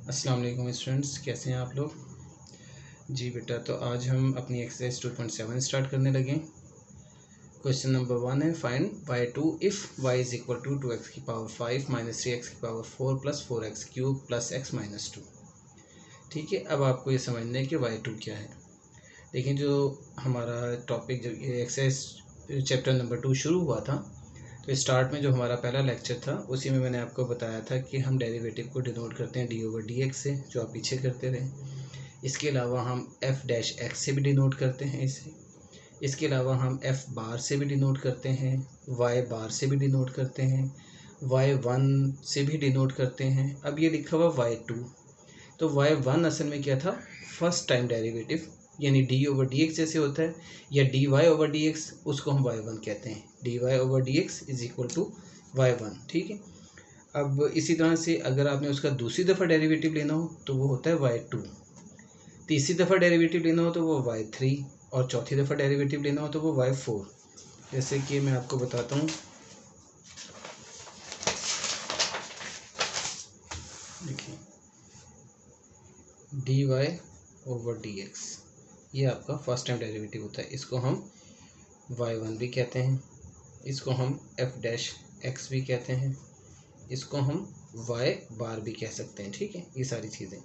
अस्सलाम वालेकुम स्टूडेंट्स, कैसे हैं आप लोग। जी बेटा, तो आज हम अपनी एक्सरसाइज 2.7 स्टार्ट करने लगे। क्वेश्चन नंबर 1 है, find y2 if y is equal to 2x की पावर 5 माइनस 3x की power 4 plus 4x cube plus x minus 2। ठीक है, अब आपको ये समझना है कि y2 क्या है। देखिए, जो हमारा टॉपिक जब ये एक्सरसाइज चैप्टर नंबर 2 शुरू हुआ था, तो स्टार्ट में जो हमारा पहला लेक्चर था उसी में मैंने आपको बताया था कि हम डेरिवेटिव को डिनोट करते हैं d/dx से, जो आप पीछे करते रहे। इसके अलावा हम f-x से भी डिनोट करते हैं इसे। इसके अलावा हम f बार से भी डिनोट करते हैं, y बार से भी डिनोट करते हैं, y1 से भी डिनोट करते हैं। अब ये लिखा हुआ y2, तो y1 असल में क्या था, फर्स्ट टाइम डेरिवेटिव, यानी d/dx जैसे होता है, या dy/dx, उसको हम y1 कहते हैं। dy/dx is equal to y1। ठीक है। अब इसी तरह से अगर आपने उसका दूसरी दफ़ा डेरिवेटिव लेना हो तो वो होता है y2, तीसरी दफ़ा डेरिवेटिव लेना हो तो वो y3, और चौथी दफ़ा डेरिवेटिव लेना हो तो वो y4। जैसे कि मैं आपको बताता हूँ, देखिए dy/dx ये आपका फर्स्ट टाइम डेरिवेटिव होता है। इसको हम y1 भी कहते हैं, इसको हम f-x भी कहते हैं, इसको हम y बार भी कह सकते हैं। ठीक है, ये सारी चीज़ें।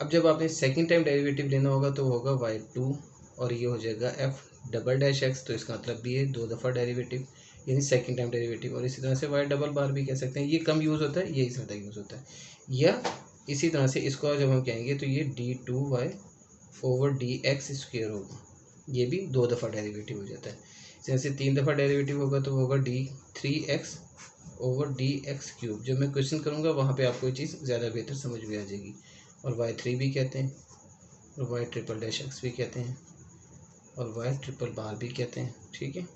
अब जब आपने सेकंड टाइम डेरिवेटिव लेना होगा तो होगा y2, और ये हो जाएगा f'-x, तो इसका मतलब भी है दो दफ़ा डेरिवेटिव, यानी सेकंड टाइम डेरिवेटिव। और इसी तरह से y डबल बार भी कह सकते हैं। ये कम यूज़ होता है, यही ज़्यादा यूज़ होता है। या इसी तरह से इसको जब हम कहेंगे तो ये d2y/dx² होगा, ये भी दो दफ़ा डेरिवेटिव हो जाता है। जैसे तीन दफ़ा डेरिवेटिव होगा तो होगा d3x/dx³। जब मैं क्वेश्चन करूँगा वहाँ पे आपको ये चीज़ ज़्यादा बेहतर समझ में आ जाएगी। और y3 भी कहते हैं, और y'-x भी कहते हैं, और y बार भी कहते हैं। ठीक है।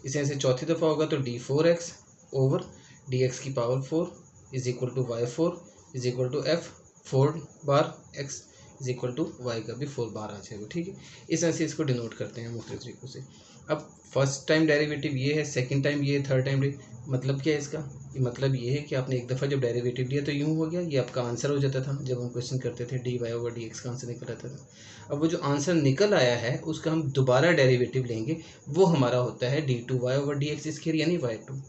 इसी तरह से चौथी दफ़ा होगा तो d4x/dx की power 4 is equal to y4 is equal to f4 बार x is equal to y का भी 4 बार आ जाएगा। ठीक है। इस तरह से इसको डिनोट करते हैं मुख्तलिफ तरीक़ों से। अब फर्स्ट टाइम डेरिवेटिव ये है, सेकंड टाइम ये है, थर्ड टाइम मतलब क्या है इसका, ये मतलब ये है कि आपने एक दफ़ा जब डेरिवेटिव लिया तो यूँ हो गया, ये आपका आंसर हो जाता था। जब हम क्वेश्चन करते थे dy/dx का आंसर निकल आता था। अब वो जो आंसर निकल आया है उसका हम दोबारा डेरिवेटिव लेंगे, वो हमारा होता है d2y/dx², यानी y2।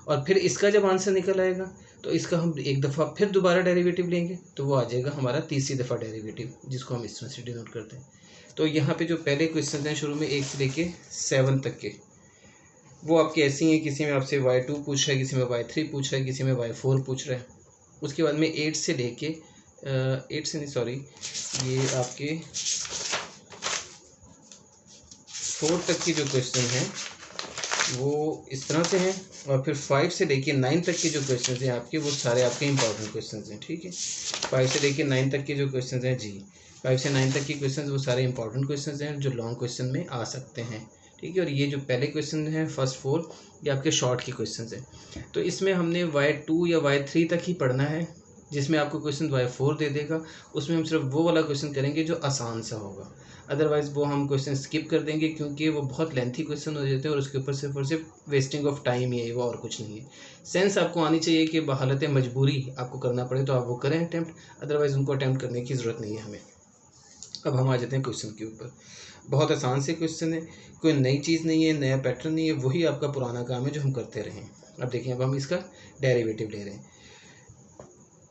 और फिर इसका जब आंसर निकल आएगा तो इसका हम एक दफ़ा फिर दोबारा डेरिवेटिव लेंगे, तो वो आ जाएगा हमारा तीसरी दफ़ा डेरिवेटिव, जिसको हम इस तरह से डिनोट करते हैं। तो यहाँ पे जो पहले क्वेश्चन हैं शुरू में 1 से लेके 7 तक के, वो आपके ऐसे ही हैं। किसी में आपसे y2 पूछ रहा है, किसी में y3 पूछ रहा है, किसी में y4 पूछ रहा है। उसके बाद में 8 से लेके 8 से नहीं, सॉरी, ये आपके 4 तक की जो क्वेश्चन हैं वो इस तरह से हैं। और फिर 5 से लेके 9 तक के जो क्वेश्चन हैं आपके, वो सारे आपके इंपॉर्टेंट क्वेश्चन हैं। ठीक है। 5 से लेके 9 तक के जो क्वेश्चन हैं, जी 5 से 9 तक के क्वेश्चन वो सारे इंपॉर्टेंट क्वेश्चन हैं जो लॉन्ग क्वेश्चन में आ सकते हैं। ठीक है। और ये जो पहले क्वेश्चन हैं फर्स्ट 4, ये आपके शॉर्ट के क्वेश्चन हैं। तो इसमें हमने y2 या y3 तक ही पढ़ना है, जिसमें आपको क्वेश्चन y4 दे देगा। उसमें हम सिर्फ वो वाला क्वेश्चन करेंगे जो आसान सा होगा, अदरवाइज़ वो हम क्वेश्चन स्किप कर देंगे, क्योंकि वो बहुत लेंथी क्वेश्चन हो जाते हैं और उसके ऊपर सिर्फ और सिर्फ वेस्टिंग ऑफ टाइम ही है, वो और कुछ नहीं है। सेंस आपको आनी चाहिए कि बहालत मजबूरी आपको करना पड़े तो आप वो करें अटैम्प्ट, अदरवाइज़ उनको अटैम्प्ट करने की ज़रूरत नहीं है हमें। अब हम आ जाते हैं क्वेश्चन के ऊपर। बहुत आसान से क्वेश्चन है, कोई नई चीज़ नहीं है, नया पैटर्न नहीं है, वही आपका पुराना काम है जो हम करते रहे हैं। अब देखिए, अब हम इसका डेरिवेटिव ले रहे हैं।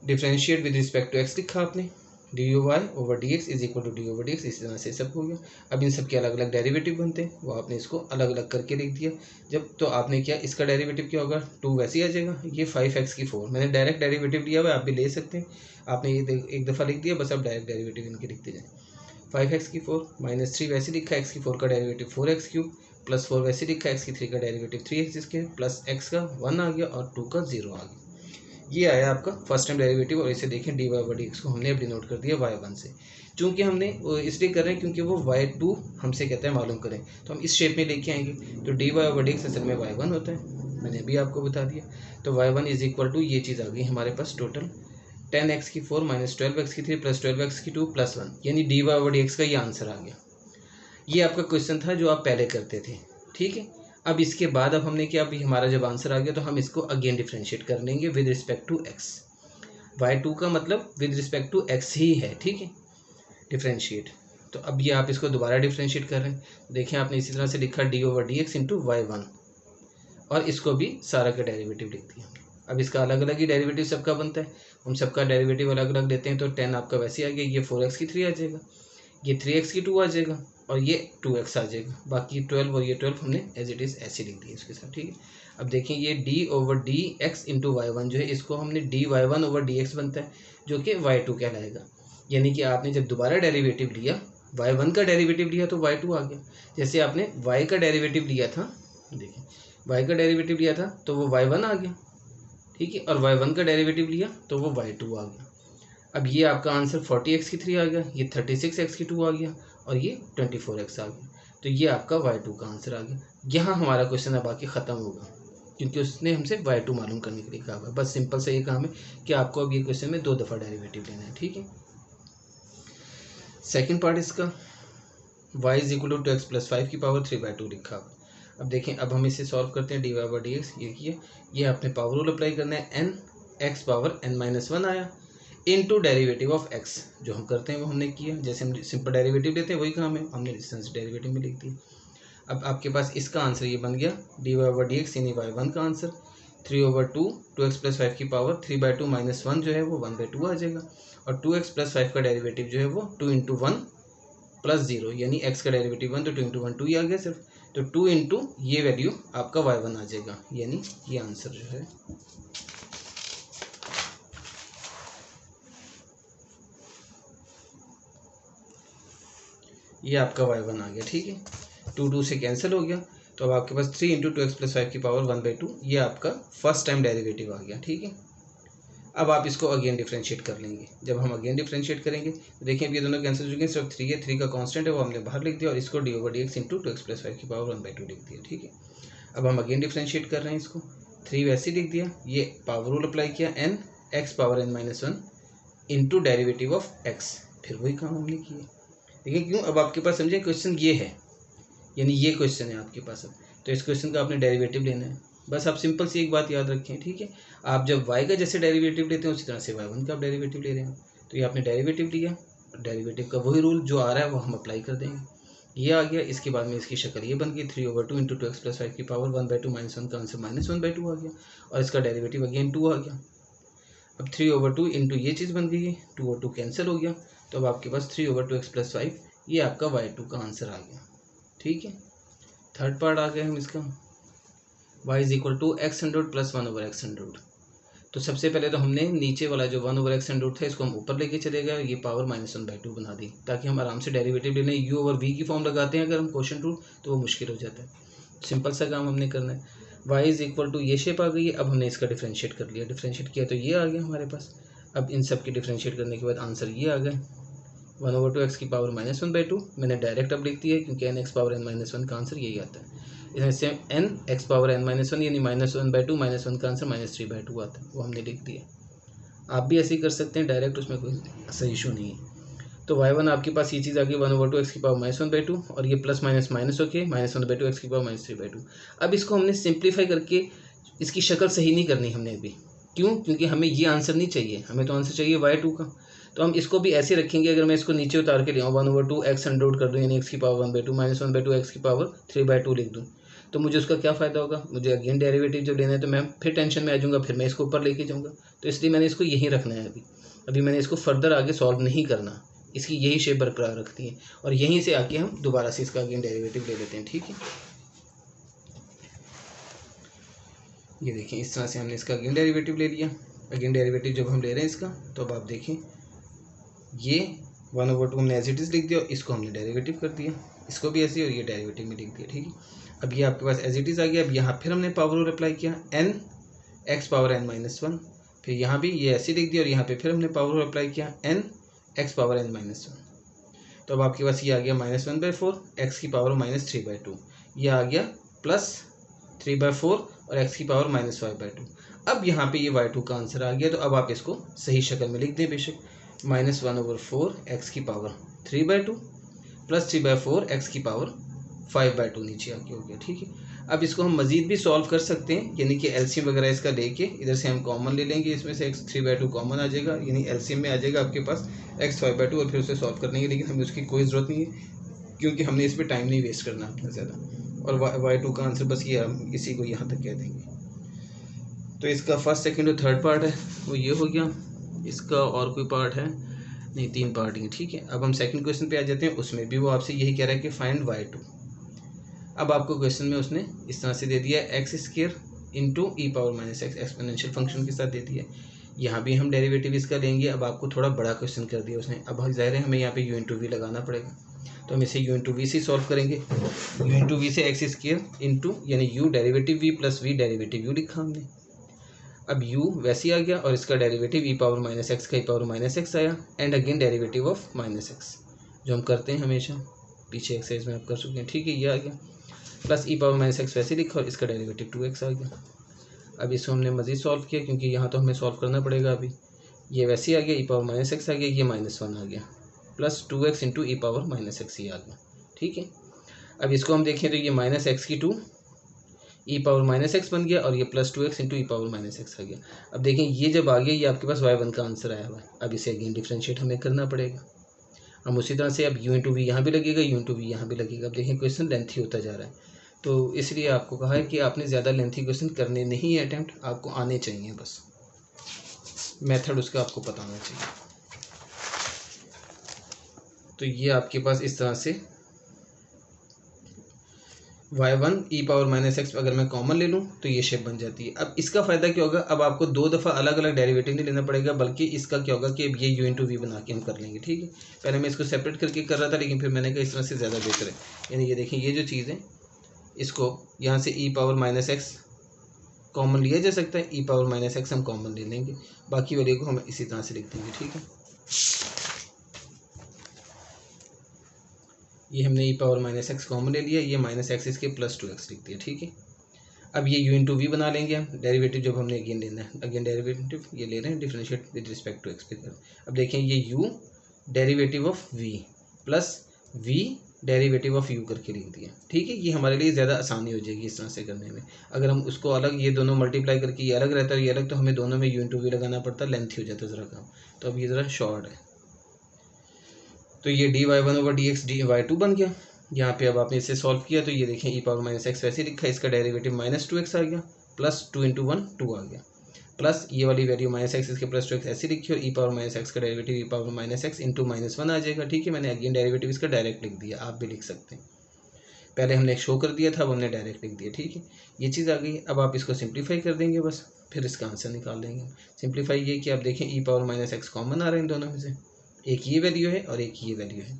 Differentiate with respect to X लिखा आपने, dy/dx is equal to d/dx, इस तरह से सब हो गया। अब इन सब के अलग अलग डेरिवेटिव बनते हैं, वो आपने इसको अलग अलग करके लिख दिया। जब तो आपने क्या, इसका डेरिवेटिव क्या होगा, 2 वैसे ही आ जाएगा। ये 5x की 4, मैंने डायरेक्ट डेरिवेटिव लिया हुआ है, आप भी ले सकते हैं। आपने ये एक दफ़ा लिख दिया, बस आप डायरेक्ट डेरिवेटिव इनके लिखते जाएँ। 5x की 4 माइनस 3 वैसे लिखा है, x की 4 का डेरिवेटिव 4x³ प्लस 4 वैसे लिखा है, x की 3 का डेरिवेटिव 3x² प्लस x का 1 आ गया और 2 का 0 आ गया। ये आया आपका फर्स्ट टाइम डेरिवेटिव। और इसे देखें, dy/dx को हमने अब डिनोट कर दिया y1 से। चूँकि हमने इसलिए कर रहे हैं क्योंकि वो y2 हमसे कहता है मालूम करें, तो हम इस शेप में लेके आएंगे। तो dy/dx असल में y1 होता है, मैंने अभी आपको बता दिया। तो y1 इज इक्वल टू, ये चीज़ आ गई हमारे पास, टोटल 10x की 4 माइनस 12x की 3 प्लस 12x की 2 प्लस 1, यानी dy/dx का ये आंसर आ गया। ये आपका क्वेश्चन था जो आप पहले करते थे। ठीक है। अब इसके बाद अब हमने क्या, अभी हमारा जब आंसर आ गया तो हम इसको अगेन डिफ्रेंशिएट कर लेंगे with respect to x. y2 का मतलब विद रिस्पेक्ट टू x ही है, ठीक है, डिफ्रेंशिएट। तो अब ये आप इसको दोबारा डिफ्रेंशिएट कर रहे हैं, देखिए आपने इसी तरह से लिखा d/dx इंटू y1 और इसको भी सारा का डेरिवेटिव लिख दिया। अब इसका अलग अलग ही डेरिवेटिव सबका बनता है, हम सबका डेरिवेटिव अलग अलग लेते हैं। तो 10 आपका वैसे ही आ गया, ये 4x की 3 आ जाएगा, ये 3x की 2 आ जाएगा और ये 2x आ जाएगा। बाकी 12 और ये 12 हमने एज इट इज़ ऐसे लिख दिया इसके साथ, ठीक है। अब देखें ये d/dx इंटू y1 जो है इसको हमने dy1/dx बनता है जो कि y2 कहलाएगा। यानी कि आपने जब दोबारा डेरिवेटिव लिया, y1 का डेरिवेटिव लिया तो y2 आ गया। जैसे आपने y का डेरिवेटिव लिया था, देखिए y का डेरिवेटिव लिया था तो वो y1 आ गया, ठीक है, और y1 का डेरिवेटिव लिया तो वो y2 आ गया। अब ये आपका आंसर 40x की 3 आ गया, ये 36x की 2 आ गया और ये 24x आ गया। तो ये आपका y2 का आंसर आ गया। यहाँ हमारा क्वेश्चन अब आके ख़त्म होगा क्योंकि उसने हमसे y2 मालूम करने के लिए कहा हुआ है। बस सिंपल से ये काम है कि आपको अब ये क्वेश्चन में 2 दफ़ा डेरिवेटिव लेना है, ठीक है। सेकेंड पार्ट इसका y is equal to 2x + 5 की पावर 3/2 लिखा हुआ। अब देखें, अब हम इसे सॉल्व करते हैं। dy/dx ये किए, ये आपने पावर रूल अप्लाई करना है, n x पावर n-1 आया इनटू डेरिवेटिव ऑफ x। जो हम करते हैं वो हमने किया, जैसे हम सिंपल डेरिवेटिव लेते हैं वही काम है, हमने डिस्टेंस डेरिवेटिव में लिख दिया। अब आपके पास इसका आंसर ये बन गया dy/dx यानी y1 का आंसर 3/2 2x + 5 की पावर 3/2 - 1 जो है वो 1/2 आ जाएगा और 2x + 5 का डेरिवेटिव जो है वो 2 × 1 + 0 यानी x का डेरिवेटिव 1 तो 2 × 1 2 ही आ गया सिर्फ। तो 2 × ये वैल्यू आपका y1 आ जाएगा, यानी ये आंसर जो है ये आपका y1 आ गया, ठीक है। 2 2 से कैंसिल हो गया तो अब आपके पास 3 × 2x + 5 की पावर 1/2 ये आपका फर्स्ट टाइम डेरिवेटिव आ गया, ठीक है। अब आप इसको अगेन डिफ्रेंशिएट कर लेंगे। जब हम अगेन डिफ्रेंशिएट करेंगे तो देखिए अब ये दोनों कैंसिल हो चुके हैं, सिर्फ 3 है, 3 का कांस्टेंट है वो हमने बाहर लिख दिया और इसको d/dx इंटू 2x + 5 की पावर 1/2 लिख दिया, ठीक है। अब हम अगेन डिफ्रेंशिएट कर रहे हैं इसको, 3 वैसे ही लिख दिया, ये पावर रूल अप्लाई किया, n x power n-1 into derivative of x, फिर वही काम हमने किया। देखिए क्यों, अब आपके पास समझे क्वेश्चन ये है, यानी ये क्वेश्चन है आपके पास। अब तो इस क्वेश्चन का आपने डेरिवेटिव लेना है। बस आप सिंपल सी एक बात याद रखें, ठीक है। आप जब y का जैसे डेरिवेटिव लेते हैं उसी तरह से y1 का आप डेरिवेटिव ले रहे हैं। तो ये आपने डेरिवेटिव लिया, डेरिवेटिव का वही रूल जो आ रहा है वो हम अप्लाई कर देंगे। ये आ गया, इसके बाद में इसकी शक्ल ये बन गई 3/2 × 2x + 5 की पावर 1/2 - 1 का आंसर -1/2 आ गया और इसका डेरिवेटिव अगेन 2 आ गया। अब 3/2 इंटू ये चीज़ बन गई है, 2 और 2 कैंसिल हो गया तो अब आपके पास 3/2x + 5 ये आपका y2 का आंसर आ गया, ठीक है। थर्ड पार्ट आ गया हम इसका y is equal to x100 + 1/x100। तो सबसे पहले तो हमने नीचे वाला जो 1/x100 था इसको हम ऊपर लेके चले गए, ये पावर -1/2 बना दी ताकि हम आराम से डेरिवेटिव ले लें। u/v की फॉर्म लगाते हैं अगर हम क्वेश्चन रूल तो वो मुश्किल हो जाता है। सिंपल सा काम हमने करना है। y इज इक्वल टू ये शेप आ गई है, अब हमने इसका डिफ्रेंशिएट कर लिया, डिफ्रेंशिएट किया तो ये आ गया हमारे पास। अब इन सब की डिफ्रेंशिएट करने के बाद आंसर ये आ गया 1/2x की पावर -1/2 मैंने डायरेक्ट अब लिख दिया क्योंकि n x पावर n-1 का आंसर यही आता है। इसमें n x पावर n-1 यानी -1/2 -1 का आंसर -3/2 आता है, वो हमने लिख दिया। आप भी ऐसे ही कर सकते हैं डायरेक्ट, उसमें कोई ऐसा इशू नहीं है। तो y1 आपके पास ये चीज़ आ गई 1/2x की पावर -1/2 और ये प्लस माइनस माइनस होके -1/2x की पावर -3/2। अब इसको हमने सिंप्लीफाई करके इसकी शक्ल सही नहीं करनी हमने अभी, क्यों? क्योंकि हमें ये आंसर नहीं चाहिए, हमें तो आंसर चाहिए y2 का। तो हम इसको भी ऐसे रखेंगे, अगर मैं इसको नीचे उतार के ले आऊँ 1/2x अंडर कर दूँ यानी x की पावर 1/2 -1/2x की पावर 3/2 लिख दूँ तो मुझे उसका क्या फ़ायदा होगा? मुझे अगेन डेरिवेटिव जब लेना है तो मैं फिर टेंशन में आ जाऊँगा, फिर मैं इसको ऊपर लेके जाऊँगा। तो इसलिए मैंने इसको यहीं रखना है अभी मैंने इसको फर्दर आगे सॉल्व नहीं करना, इसकी यही शेप बरकरार रखती है और यहीं से आके हम दोबारा से इसका अगेन डेरिवेटिव ले लेते हैं, ठीक है। ये देखें इस तरह से हमने इसका अगेन डेरिवेटिव ले लिया। अगेन डेरिवेटिव जब हम ले रहे हैं इसका तो अब आप देखें ये 1/2 हमने एज इट इज़ लिख दिया और इसको हमने डेरिवेटिव कर दिया, इसको भी ऐसे और ये डेरिवेटिव में लिख दिया, ठीक है। अब ये आपके पास एज इट इज़ आ गया। अब यहाँ फिर हमने पावर रूल अप्लाई किया n x पावर n-1, फिर यहाँ भी ये ऐसे लिख दिया और यहाँ पे फिर हमने पावर रूल अप्लाई किया n x पावर n-1। तो अब आपके पास ये आ गया -1/4 x की पावर -3/2, ये आ गया प्लस 3/4 और x की पावर -5/2। अब यहाँ पे ये y2 का आंसर आ गया। तो अब आप इसको सही शक्ल में लिख दें बेशक, -1/4 x की पावर 3/2 प्लस 3/4 x की पावर 5/2 नीचे आके हो गया, ठीक है। अब इसको हम मज़ीद भी सॉल्व कर सकते हैं, यानी कि एलसीएम वगैरह इसका लेके इधर से हम कॉमन ले लेंगे, इसमें से x 3/2 कॉमन आ जाएगा, यानी एलसीएम में आ जाएगा आपके पास x 5/2 और फिर उसे सॉल्व करने की, लेकिन हमें उसकी कोई ज़रूरत नहीं है क्योंकि हमने इस पर टाइम नहीं वेस्ट करना अपना ज़्यादा। और y2 का आंसर बस ये हम इसी को यहाँ तक कह देंगे। तो इसका फर्स्ट सेकेंड और थर्ड पार्ट है वो ये हो गया, इसका और कोई पार्ट है नहीं, 3 पार्ट ही, ठीक है। अब हम सेकंड क्वेश्चन पे आ जाते हैं, उसमें भी वो आपसे यही कह रहा है कि फाइंड y2। अब आपको क्वेश्चन में उसने इस तरह से दे दिया x² into e⁻x exponential function के साथ दे दिया। यहाँ भी हम डेरिवेटिव इसका लेंगे। अब आपको थोड़ा बड़ा क्वेश्चन कर दिया उसने, अब ज़ाहिर है हमें यहाँ पे u इंटू वी लगाना पड़ेगा, तो हम इसे u इंटू वी से सॉल्व करेंगे। u इंटू वी से x² इंटू यानी u derivative v plus v derivative u लिखा हमने। अब u वैसे ही आ गया और इसका डेरिवेटिव e⁻x का e⁻x आया and again derivative of -x, जो हम करते हैं हमेशा, पीछे एक्सरसाइज में आप कर चुके हैं, ठीक है। ये आ गया प्लस e⁻x वैसे लिखा और इसका डेरिवेटिव 2x आ गया। अब इसको हमने मज़ीद सॉल्व किया क्योंकि यहाँ तो हमें सॉल्व करना पड़ेगा अभी। ये वैसे ही आ गया, e⁻x आ गया, ये -1 आ गया, प्लस 2x इंटू e⁻x ये आ गया, ठीक है। अब इसको हम देखें तो ये -x⁻2 e⁻x बन गया और ये प्लस 2x इंटू e⁻x आ गया। अब देखें ये जब आ गया, ये आपके पास y1 का आंसर आया हुआ है। अब इसे अगेन डिफ्रेंशिएट हमें करना पड़ेगा। हम उसी तरह से अब u इंटू वी यहाँ भी लगेगा, u इंटू वी यहाँ भी लगेगा। अब देखें क्वेश्चन लेंथी होता जा रहा है, तो इसलिए आपको कहा है कि आपने ज़्यादा लेंथी क्वेश्चन करने नहीं है अटैम्प्ट, आपको आने चाहिए, बस मेथड उसका आपको पता होना चाहिए। तो ये आपके पास इस तरह से y1 e⁻x अगर मैं कॉमन ले लूँ तो ये शेप बन जाती है। अब इसका फ़ायदा क्या होगा, अब आपको 2 दफ़ा अलग अलग डेरिवेटिव नहीं लेना पड़ेगा, बल्कि इसका क्या होगा कि अब ये u इंटू वी बना के हम कर लेंगे, ठीक है। पहले मैं इसको सेपरेट करके कर रहा था, लेकिन फिर मैंने कहा इस तरह से ज़्यादा बेहतर है। यानी ये देखें, ये जो चीज़ है इसको यहाँ से e⁻x कॉमन लिया जा सकता है, e⁻x हम कॉमन ले लेंगे, बाकी वाले को हम इसी तरह से लिख देंगे, ठीक है। ये हमने e⁻x कॉमन ले लिया, ये -x इसके प्लस 2x लिख दिया, ठीक है। अब ये u इंटू वी बना लेंगे हम, डेरिवेटिव जब हमने अगेन लेना है, अगेन डेरिवेटिव ये ले रहे हैं, differentiate with respect to x पे कर। अब देखें ये u derivative of v plus v derivative of u करके लिख दिया, ठीक है। ये हमारे लिए ज़्यादा आसानी हो जाएगी इस तरह से करने में। अगर हम उसको अलग, ये दोनों मल्टीप्लाई करके ये अलग रहता है, ये अलग, तो हमें दोनों में u इंटू वी लगाना पड़ता, लेंथी हो जाता ज़रा काम। तो अब ये ज़रा शॉर्ट है, तो ये dy1/dx dy2 बन गया। यहाँ पे अब आपने इसे सॉल्व किया तो ये देखें e⁻x वैसे लिखा है, इसका डेरिवेटिव -2x आ गया, प्लस 2 इंटू 1 2 आ गया, प्लस ये वाली वैल्यू -x इसके प्लस 2x ऐसे लिखी और e⁻x का डेरिवेटिव e⁻x इंटू -1 आ जाएगा, ठीक है। मैंने अगेन डेरिवेटिव इसका डायरेक्ट लिख दिया, आप भी लिख सकते हैं। पहले हमने शो कर दिया था, अब हमने डायरेक्ट लिख दिया, ठीक है। ये चीज़ आ गई। अब आप इसको सिंप्लीफाई कर देंगे बस, फिर इसका आंसर निकाल देंगे। सिंप्लीफाई ये कि आप देखें e⁻x कॉमन आ रहे हैं इन दोनों में से, एक ये वैल्यू है और एक ये वैल्यू है,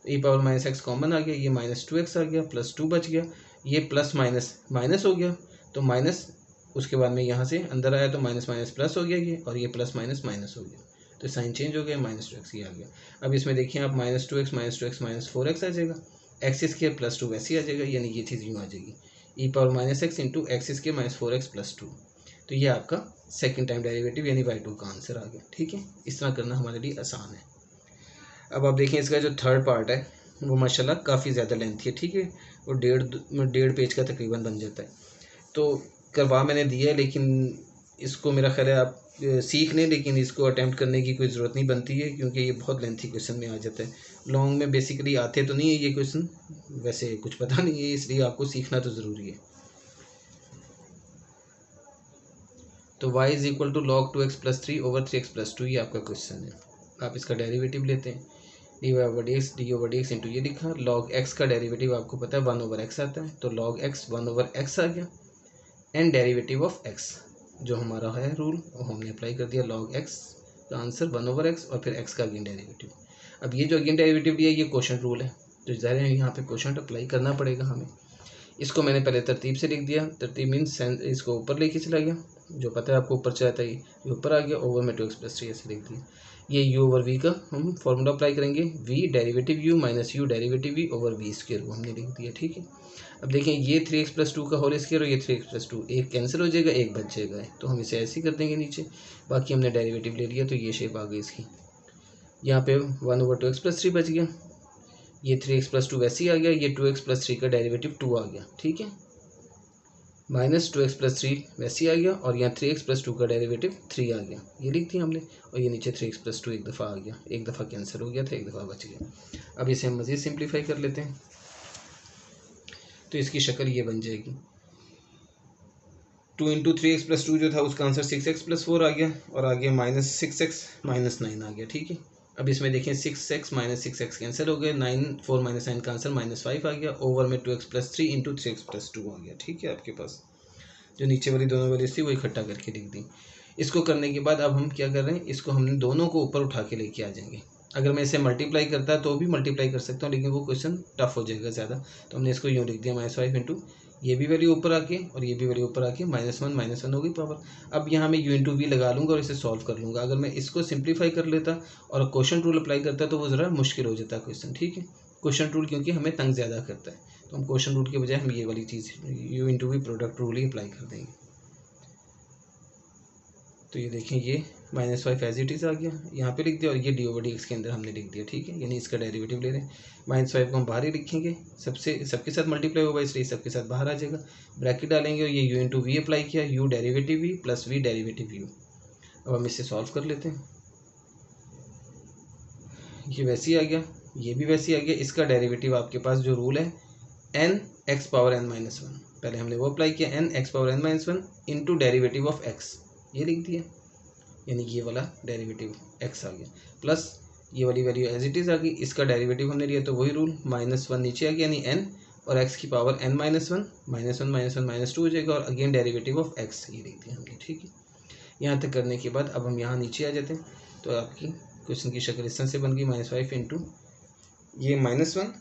तो e⁻x कॉमन आ गया, ये -2x आ गया, प्लस 2 बच गया, ये प्लस माइनस माइनस हो गया, तो माइनस उसके बाद में यहाँ से अंदर आया तो माइनस माइनस प्लस हो गया ये, और ये प्लस माइनस माइनस हो गया, तो साइन चेंज हो गया, -2x ये आ गया। अब इसमें देखिए आप -2x -4x आ जाएगा, x² प्लस 2 वैसे ही आ जाएगा, यानी ये चीज़ यूँ आ जाएगी e⁻x into x² -4x plus 2। तो ये आपका सेकेंड टाइम डेरिवेटिव यानी y2 का आंसर आ गया, ठीक है। इस तरह करना हमारे लिए आसान है। अब आप देखें इसका जो थर्ड पार्ट है वो माशाल्लाह काफ़ी ज़्यादा लेंथी है, ठीक है। वो डेढ़ पेज का तकरीबन बन जाता है। तो करवा मैंने दिया है, लेकिन इसको मेरा ख्याल है आप सीख लें, लेकिन इसको अटैम्प्ट करने की कोई ज़रूरत नहीं बनती है, क्योंकि ये बहुत लेंथी क्वेश्चन में आ जाता है। लॉन्ग में बेसिकली आते तो नहीं है ये क्वेश्चन, वैसे कुछ पता नहीं है, इसलिए आपको सीखना तो ज़रूरी है। तो y = log 2x + 3 / 3x + 2 ये आपका क्वेश्चन है। आप इसका डेरिवेटिव लेते हैं, dy/dx इंटू ये लिखा, log x का डेरिवेटिव आपको पता है 1/x आता है, तो log x 1/x आ गया, एंड डेरिवेटिव ऑफ x जो हमारा है रूल वो हमने अप्लाई कर दिया, log x का आंसर 1/x और फिर x का अगेन डेरिवेटिव। अब ये जो अगेन डेरिवेटिव लिया ये क्वोशंट रूल है, तो ज़ाहिर है यहाँ पे क्वोशंट अप्लाई करना पड़ेगा हमें। इसको मैंने पहले तरतीब से लिख दिया, तरतीब मीन्स इसको ऊपर लेके चला गया, जो पता है आपको ऊपर चाहता है ये ऊपर आ गया, ओवर में 2x + 3 ऐसे लिख दिया। ये u ओवर v का हम फॉर्मूला अप्लाई करेंगे, v derivative u minus u derivative v over v² वो हमने लिख दिया, ठीक है। अब देखें ये 3x + 2 का होल स्क्वायर और ये 3x + 2 एक कैंसिल हो जाएगा, एक बच जाएगा, तो हम इसे ऐसे ही कर देंगे नीचे। बाकी हमने डेरिवेटिव ले लिया तो ये शेप आ गई इसकी, यहाँ पे 1/2x + 3 बच गया, ये 3x + 2 वैसे ही आ गया, ये 2x + 3 का डेरिवेटिव 2 आ गया, ठीक है। माइनस 2x प्लस 3 वैसे ही आ गया, और यहाँ 3x प्लस 2 का डेरिवेटिव 3 आ गया, ये लिख दिया हमने। और ये नीचे 3x प्लस 2 एक दफ़ा आ गया, एक दफ़ा कैंसिल हो गया था, एक दफ़ा बच गया। अब इसे हम मज़ीद सिंप्लीफाई कर लेते हैं, तो इसकी शक्ल ये बन जाएगी। 2 इंटू 3x प्लस 2 जो था उसका आंसर 6x प्लस 4 आ गया, और आ गया माइनस 6x माइनस 9 आ गया, ठीक है। अब इसमें देखें 6x माइनस 6x कैंसिल हो गए, 9 4 माइनस 9 का आंसर माइनस 5 आ गया, ओवर में 2x plus 3 into 3x plus 2 आ गया, ठीक है। आपके पास जो नीचे वाली दोनों वैल्यूज थी वो इकट्ठा करके लिख दी। इसको करने के बाद अब हम क्या कर रहे हैं, इसको हमने दोनों को ऊपर उठा के लेके आ जाएंगे। अगर मैं इसे मल्टीप्लाई करता तो भी मल्टीप्लाई कर सकता हूँ, लेकिन वो क्वेश्चन टफ हो जाएगा ज़्यादा, तो हमने इसको यूँ लिख दिया -5 इंटू ये भी वैल्यू ऊपर आके और ये भी वैल्यू ऊपर आके -1 हो गई पावर। अब यहाँ मैं u इंटू वी लगा लूँगा और इसे सॉल्व कर लूँगा। अगर मैं इसको सिंप्लीफाई कर लेता और क्वेश्चन रूल अप्लाई करता तो वो ज़रा मुश्किल हो जाता क्वेश्चन, ठीक है। क्वेश्चन रूल क्योंकि हमें तंग ज़्यादा करता है, तो हम क्वेश्चन रूल के बजाय हम ये वाली चीज़ u into V product rule ही अप्लाई कर देंगे। तो ये देखें ये -5 एज इट इज़ आ गया, यहाँ पे लिख दिया, और ये डी ओवर डी एक्स के अंदर हमने लिख दिया, ठीक है। यानी इसका डेरिवेटिव ले रहे हैं। -5 को हम बाहर ही लिखेंगे, सबके साथ मल्टीप्लाई होगा इसलिए सबके साथ बाहर आ जाएगा, ब्रैकेट डालेंगे और ये u इंटू वी अप्लाई किया, u derivative v plus v derivative u। अब हम इसे सॉल्व कर लेते हैं, ये वैसे ही आ गया, ये भी वैसे ही आ गया। इसका डेरिवेटिव आपके पास जो रूल है n x पावर n-1, पहले हमने वो अप्लाई किया, n x power n-1 into derivative of x, ये लिख दिया, यानी ये वाला डेरिवेटिव x आ गया, प्लस ये वाली वैल्यू एज इट इज़ आ गई। इसका डेरिवेटिव हमने लिया तो वही रूल, -1 नीचे आ गया, यानी n और x की पावर n-1 -1 -1 -2 हो जाएगा, और अगेन डेरिवेटिव ऑफ x ये लिख दिया हमने, ठीक है। यहाँ तक करने के बाद अब हम यहाँ नीचे आ जाते हैं, तो आपकी क्वेश्चन की शक्ल इस तरह से बन गई, -5 इंटू ये -1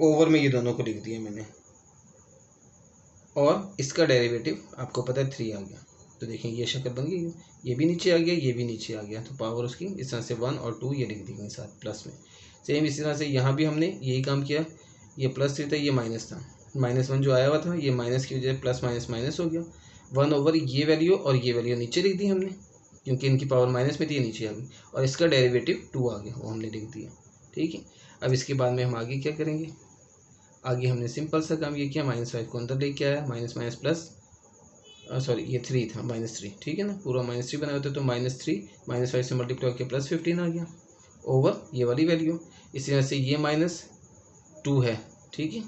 ओवर में ये दोनों को लिख दिया मैंने, और इसका डेरिवेटिव आपको पता है 3 आ गया। तो देखें ये शक्ल बन गई, ये भी नीचे आ गया, ये भी नीचे आ गया, तो पावर उसकी इस तरह से 1 और 2 ये लिख दी गई साथ प्लस में। सेम इसी तरह से यहाँ भी हमने यही काम किया, ये +3 था, ये माइनस था, -1 जो आया हुआ था ये माइनस की वजह प्लस माइनस माइनस हो गया, 1 ओवर ये वैल्यू और ये वैल्यू नीचे लिख दी हमने, क्योंकि इनकी पावर माइनस में थी, ये नीचे आ गई, और इसका डेरिवेटिव 2 आ गया, वो हमने लिख दिया, ठीक है। अब इसके बाद में हम आगे क्या करेंगे, आगे हमने सिंपल सा काम ये किया, -5 को अंदर लेके आया, माइनस माइनस प्लस, सॉरी ये 3 था, -3, ठीक है ना, पूरा -3 बनाया होता है, तो -3 -5 से मल्टीप्लाई होकर +15 आ गया, ओवर ये वाली वैल्यू। इसी तरह से ये -2 है, ठीक है,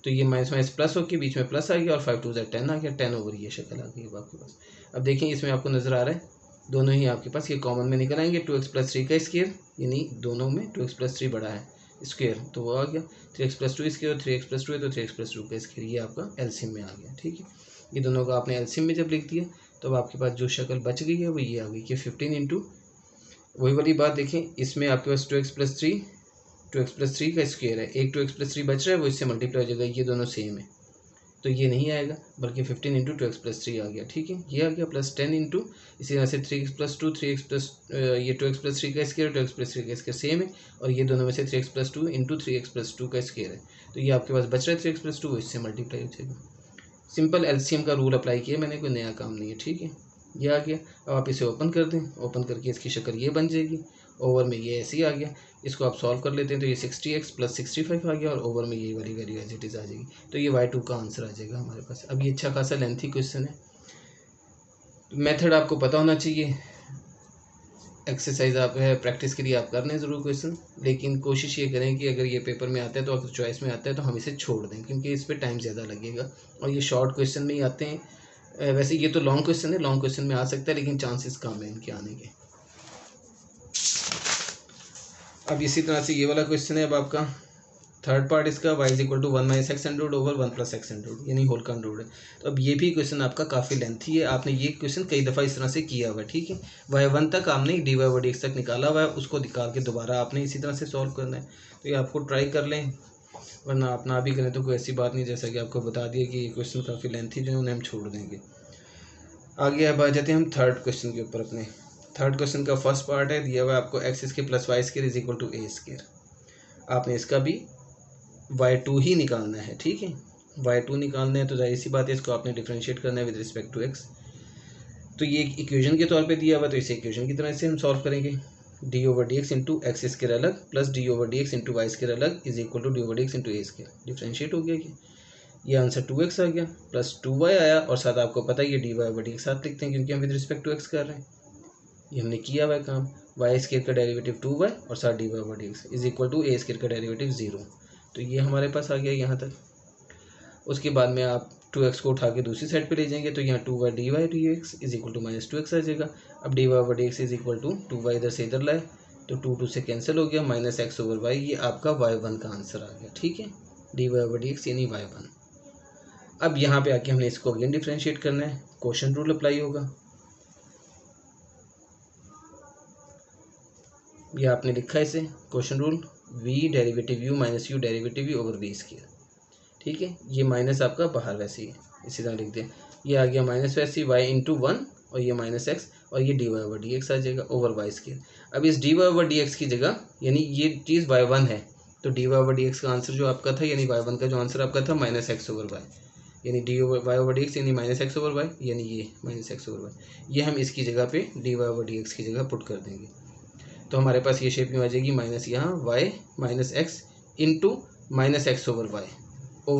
तो ये माइनस प्लस होकर बीच में प्लस आ गया, और 5 2 10 आ गया, 10 ओवर ये शक्ल आ गई अब आपके पास। अब देखें इसमें आपको नज़र आ रहा है दोनों ही आपके पास ये कॉमन में निकल आएंगे, 2x प्लस 3 का स्क्वायर, यानी दोनों में 2x प्लस 3 बड़ा है स्क्वायर, तो वो आ गया, 3x plus 2 square, 3x plus 2 है तो 3x प्लस 2 का स्क्वायर, ये आपका एलसीएम में आ गया, ठीक है। ये दोनों का आपने एलसीएम में जब लिख दिया तो अब आपके पास जो शक्ल बच गई है वो ये आ गई कि 15 इंटू वही वाली बात देखें, इसमें आपके पास 2x प्लस 3 का स्क्वायर है, एक 2x प्लस 3 बच रहा है, वो इससे मल्टीप्लाई हो जाएगा, ये दोनों सेम है तो ये नहीं आएगा, बल्कि 15 इंटू 2x प्लस 3 आ गया, ठीक है। ये आ गया प्लस 10 इंटू इसी तरह से 3x प्लस 2 3x प्लस ये 2x प्लस 3 का स्क्वायर 2x प्लस 3 का स्क्वायर सेम है, और ये दोनों में से 3x plus 2 into 3x plus 2 का स्क्वायर है, तो ये आपके पास बच रहा है 3x प्लस 2, इससे मल्टीप्लाई हो जाएगा। सिंपल एलसीएम का रूल अप्लाई किया मैंने, कोई नया काम नहीं है, ठीक है। ये आ गया, अब आप इसे ओपन कर दें, ओपन करके इसकी शक्ल ये बन जाएगी, ओवर में ये ऐसे ही आ गया। इसको आप सॉल्व कर लेते हैं तो ये 60x प्लस 65 आ गया, और ओवर में ये वाली वैल्यू एज इट इज़ आ जाएगी, तो ये y2 का आंसर आ जाएगा हमारे पास। अब ये अच्छा खासा लेंथी क्वेश्चन है, मेथड आपको पता होना चाहिए, एक्सरसाइज आप है प्रैक्टिस के लिए आप कर लें ज़रूर क्वेश्चन, लेकिन कोशिश ये करें कि अगर ये पेपर में आता है तो अगर चॉइस में आता है तो हम इसे छोड़ दें, क्योंकि इस पर टाइम ज़्यादा लगेगा, और ये शॉर्ट क्वेश्चन में ही आते हैं। वैसे ये तो लॉन्ग क्वेश्चन है, लॉन्ग क्वेश्चन में आ सकता है, लेकिन चांसेस कम है इनके आने के। अब इसी तरह से ये वाला क्वेश्चन है, अब आपका थर्ड पार्ट इसका y is equal to 1 minus X hundred over 1 plus X hundred, यानी होल का हंड्रेड है। तो अब ये भी क्वेश्चन आपका काफ़ी लेंथी है, आपने ये क्वेश्चन कई दफ़ा इस तरह से किया हुआ है, ठीक है। y1 तक आपने dy ओवर dx तक निकाला हुआ है, उसको निकाल के दोबारा आपने इसी तरह से सॉल्व करना है, तो ये आपको ट्राई कर लें, वरना आप ना भी करें तो कोई ऐसी बात नहीं, जैसा कि आपको बता दिया कि ये क्वेश्चन काफ़ी लेंथी जो है उन्हें हम छोड़ देंगे। आगे अब आ जाते हैं हम थर्ड क्वेश्चन के ऊपर। अपने थर्ड क्वेश्चन का फर्स्ट पार्ट है, दिया हुआ है आपको X square plus Y square is equal to A square. आपने इसका भी y2 ही निकालना है, ठीक है। y2 निकालना है तो जाहिर सी बात है इसको आपने डिफरेंशिएट करना है विद रिस्पेक्ट टू x। तो ये एक इक्वेशन के तौर पे दिया हुआ, तो इसे इक्वेशन की तरह से हम सॉल्व करेंगे। D over D X into X square अलग plus D over D X into Y square अलग is equal to D over D X into A square. Differentiate हो गया कि ये आंसर 2x आ गया प्लस 2y आया, और साथ आपको पता है ये dy बटी एक साथ लिखते हैं क्योंकि हम विद रिस्पेक्ट टू x कर रहे हैं। ये हमने किया हुआ है काम। वाई स्केयर का डेरिवेटिव 2y और साथ dy बटी x is equal to A square का डेरिवेटिव 0। तो ये हमारे पास आ गया यहाँ तक। उसके बाद में आप 2x को उठा के दूसरी साइड पे ले जाएंगे तो यहाँ 2y dy dx is equal to minus 2x आ जाएगा। अब dy बटी x is equal to 2y इधर से इधर लाए तो 2 से कैंसिल हो गया, माइनस x ओवर y, ये आपका y1 का आंसर आ गया। ठीक है, dy बटी x यानी y1। अब यहाँ पे आके हमने इसको अगेन डिफ्रेंशिएट करना है, क्वोशंट रूल अप्लाई होगा। ये आपने लिखा है इसे quotient rule, v derivative u minus u derivative v over v square. ठीक है, ये माइनस आपका बाहर वैसे ही है, इसी तरह लिख दें। ये आ गया माइनस वैसे ही y इंटू 1 और ये माइनस x और ये dy ओवर dx आ जाएगा ओवर वाई स्क्वायर। अब इस dy ओवर dx की जगह यानी ये चीज़ y1 है तो dy ओवर dx का आंसर जो आपका था यानी y1 का जो आंसर आपका था माइनस x ओवर y, यानी dy ओवर dx यानी माइनस x ओवर y, यानी ये माइनस x ओवर y, ये हम इसकी जगह पे dy ओवर dx की जगह पुट कर देंगे। तो हमारे पास ये शेप में आ जाएगी माइनस यहाँ y minus x into minus x over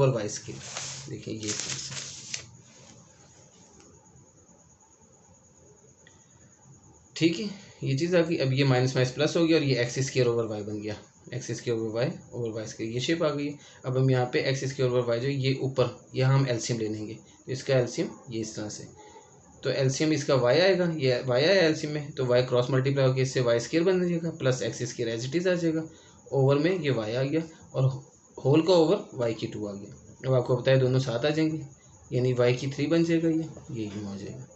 Y square. देखिए ये ठीक है, ये चीज़ आ गई। अब ये माइनस माइनस प्लस हो गया और ये एक्स स्क्वायर ओवर वाई बन गया, X square over Y square, ये शेप आ गई है। अब हम यहाँ पे एक्स स्क्वायर ओवर वाई जो ये ऊपर यहाँ हम एलसीएम ले लेंगे, तो इसका एलसीएम ये इस तरह से, तो एलसीएम इसका वाई आएगा, ये वाई आया एलसीएम में, तो वाई क्रॉस मल्टीप्लाई होकर इससे वाई स्क्वायर बन जाएगा plus X square as it is आ जाएगा, ओवर में ये वाई आ गया और होल का ओवर वाई की 2 आ गया। अब आपको पता है दोनों साथ आ जाएंगे यानी वाई की 3 बन जाएगा, ये यूँ आ जाएगा,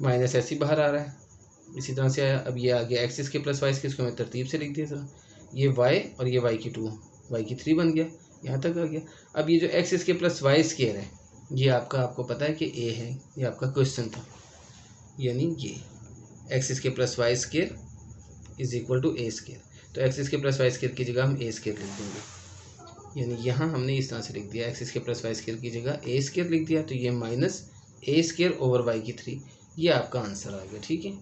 माइनस ऐसे ही बाहर आ रहा है, इसी तरह से आया। अब ये आ गया X square plus Y square, इसको मैं तरतीब से लिख दिया जरा, ये वाई और ये वाई की 2 वाई की 3 बन गया, यहाँ तक आ गया। अब ये जो X square plus Y square है ये आपको पता है कि ए है, ये आपका क्वेश्चन था, यानी ये X square plus Y square is equal to A square, तो X square plus Y square की जगह हम ए स्क्वायर लिख देंगे, यानी यहाँ हमने इस तरह से लिख दिया, X square plus Y square की जगह ए स्क्वायर लिख दिया, तो ये minus A square over Y की 3, ये आपका आंसर आ गया। ठीक है,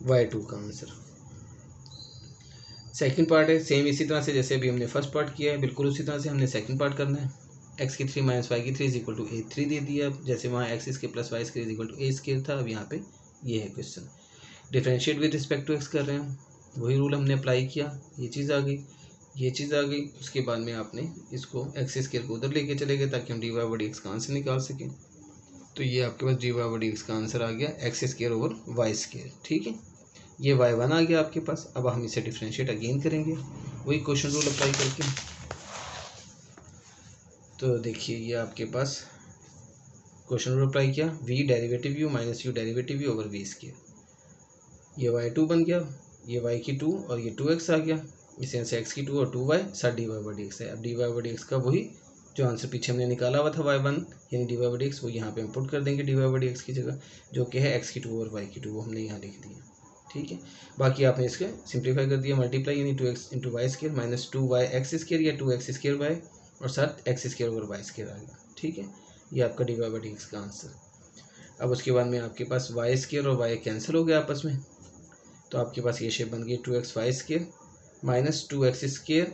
y2 का आंसर। सेकंड पार्ट है सेम इसी तरह से जैसे अभी हमने फर्स्ट पार्ट किया है, बिल्कुल उसी तरह से हमने सेकंड पार्ट करना है। एक्स की 3 माइनस वाई की 3 इज इक्वल टू ए 3 दे दिया, जैसे वहाँ X square plus Y square is equal to A square था, अब यहाँ पे ये है question. Differentiate with respect to X कर रहे हैं, वही रूल हमने अप्लाई किया, ये चीज़ आ गई, ये चीज़ आ गई। उसके बाद में आपने इसको एक्स स्क्वायर को उधर लेके चले गए ताकि हम डी वाई बड़ी एक्स का आंसर निकाल सकें, तो ये आपके पास डी वाई बड़ी एक्स का आंसर आ गया X square over Y square. ठीक है, ये y1 आ गया आपके पास। अब हम इसे डिफ्रेंशिएट अगेन करेंगे वही क्वेश्चन रूल अप्लाई करके। तो देखिए ये आपके पास क्वेश्चन रूल अप्लाई किया, v derivative u minus u derivative v over v square, ये y2 बन गया, ये y की 2 और ये 2x आ गया, इस यहाँ से x की 2 और 2y साथ dy बटी x है। अब dy बटी x का वही जो आंसर पीछे हमने निकाला हुआ था y1 यानी dy बटी x, वो यहाँ पे हम पुट कर देंगे dy बटी x की जगह, जो कि है x की 2 और y की 2, वो हमने यहाँ लिख दिया। ठीक है, बाकी आपने इसके सिंप्लीफाई कर दिया, मल्टीप्लाई यानी 2x into Y square minus 2y X square या 2x स्क्वायर वाई और साथ X square over Y square आ गया। ठीक है, ये आपका D Y by D X का आंसर। अब उसके बाद में आपके पास वाई स्क्वायर और वाई कैंसिल हो गया आपस में, तो आपके पास ये शेप बन गई 2x Y square minus 2x square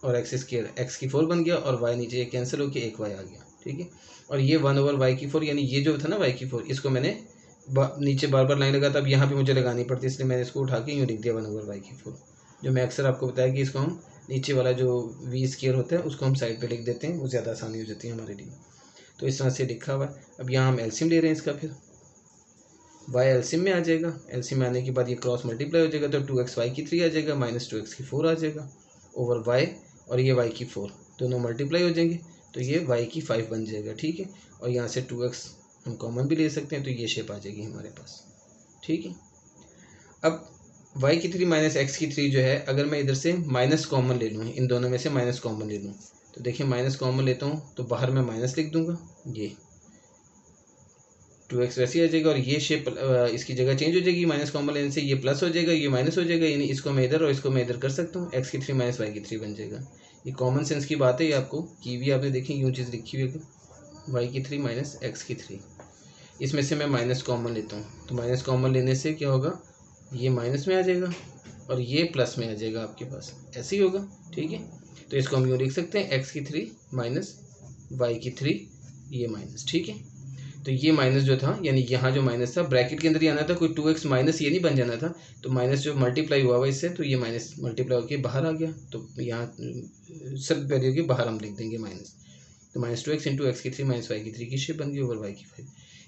और एक्स स्क्वायर एक्स की 4 बन गया और वाई नीचे ये कैंसिल होकर एक वाई आ गया। ठीक है, और ये 1 ओवर वाई की 4 यानी ये जो था ना वाई की 4, इसको मैंने नीचे बार बार लाइन लगा था, अब यहाँ पे मुझे लगानी पड़ती है, इसलिए मैंने इसको उठा के यूँ लिख दिया 1 ओवर वाई की 4, जो मैं अक्सर आपको बताया कि इसको हम नीचे वाला जो वी स्क्वायर होता है उसको हम साइड पे लिख देते हैं, वो ज़्यादा आसानी हो जाती है हमारे लिए। तो इस तरह से लिखा हुआ है। अब यहाँ हम एलसीएम ले रहे हैं इसका, फिर वाई एलसीएम में आ जाएगा, एलसीएम में आने के बाद ये क्रॉस मल्टीप्लाई हो जाएगा, तो 2x वाई की 3 आ जाएगा माइनस 2x की 4 आ जाएगा ओवर वाई, और ये वाई की 4 दोनों मल्टीप्लाई हो जाएंगे तो ये वाई की 5 बन जाएगा। ठीक है, और यहाँ से 2x हम कॉमन भी ले सकते हैं, तो ये शेप आ जाएगी हमारे पास। ठीक है, अब y की 3 माइनस एक्स की 3 जो है, अगर मैं इधर से माइनस कॉमन ले लूँ, इन दोनों में से माइनस कॉमन ले लूँ, तो देखिए माइनस कॉमन लेता हूँ तो बाहर मैं माइनस लिख दूंगा, ये 2x वैसे ही आ जाएगा और ये शेप इसकी जगह चेंज हो जाएगी, माइनस कॉमन लेने से ये प्लस हो जाएगा, ये माइनस हो जाएगा, यानी इसको मैं इधर और इसको मैं इधर कर सकता हूँ, x की 3 माइनस वाई की 3 बन जाएगा। ये कॉमन सेंस की बात है, ये आपको की भी आपने देखी यूँ चीज़ लिखी हुई है, वाई की 3 माइनस एक्स की 3, इसमें से मैं माइनस कॉमन लेता हूँ, तो माइनस कॉमन लेने से क्या होगा, ये माइनस में आ जाएगा और ये प्लस में आ जाएगा आपके पास, ऐसे ही होगा। ठीक है, तो इसको हम यूँ लिख सकते हैं x की 3 माइनस वाई की 3 ये माइनस, ठीक है। तो ये माइनस जो था, यानी यहाँ जो माइनस था ब्रैकेट के अंदर ही आना था, कोई 2x माइनस ये नहीं बन जाना था। तो माइनस जो मल्टीप्लाई हुआ इससे, तो ये माइनस मल्टीप्लाई होकर बाहर आ गया। तो यहाँ सेल्फ वैल्यू के बाहर हम लिख देंगे माइनस। तो माइनस 2x इंटू एक्स की 3 माइनस वाई की 3 की शेप बन गई ओवर वाई की 5।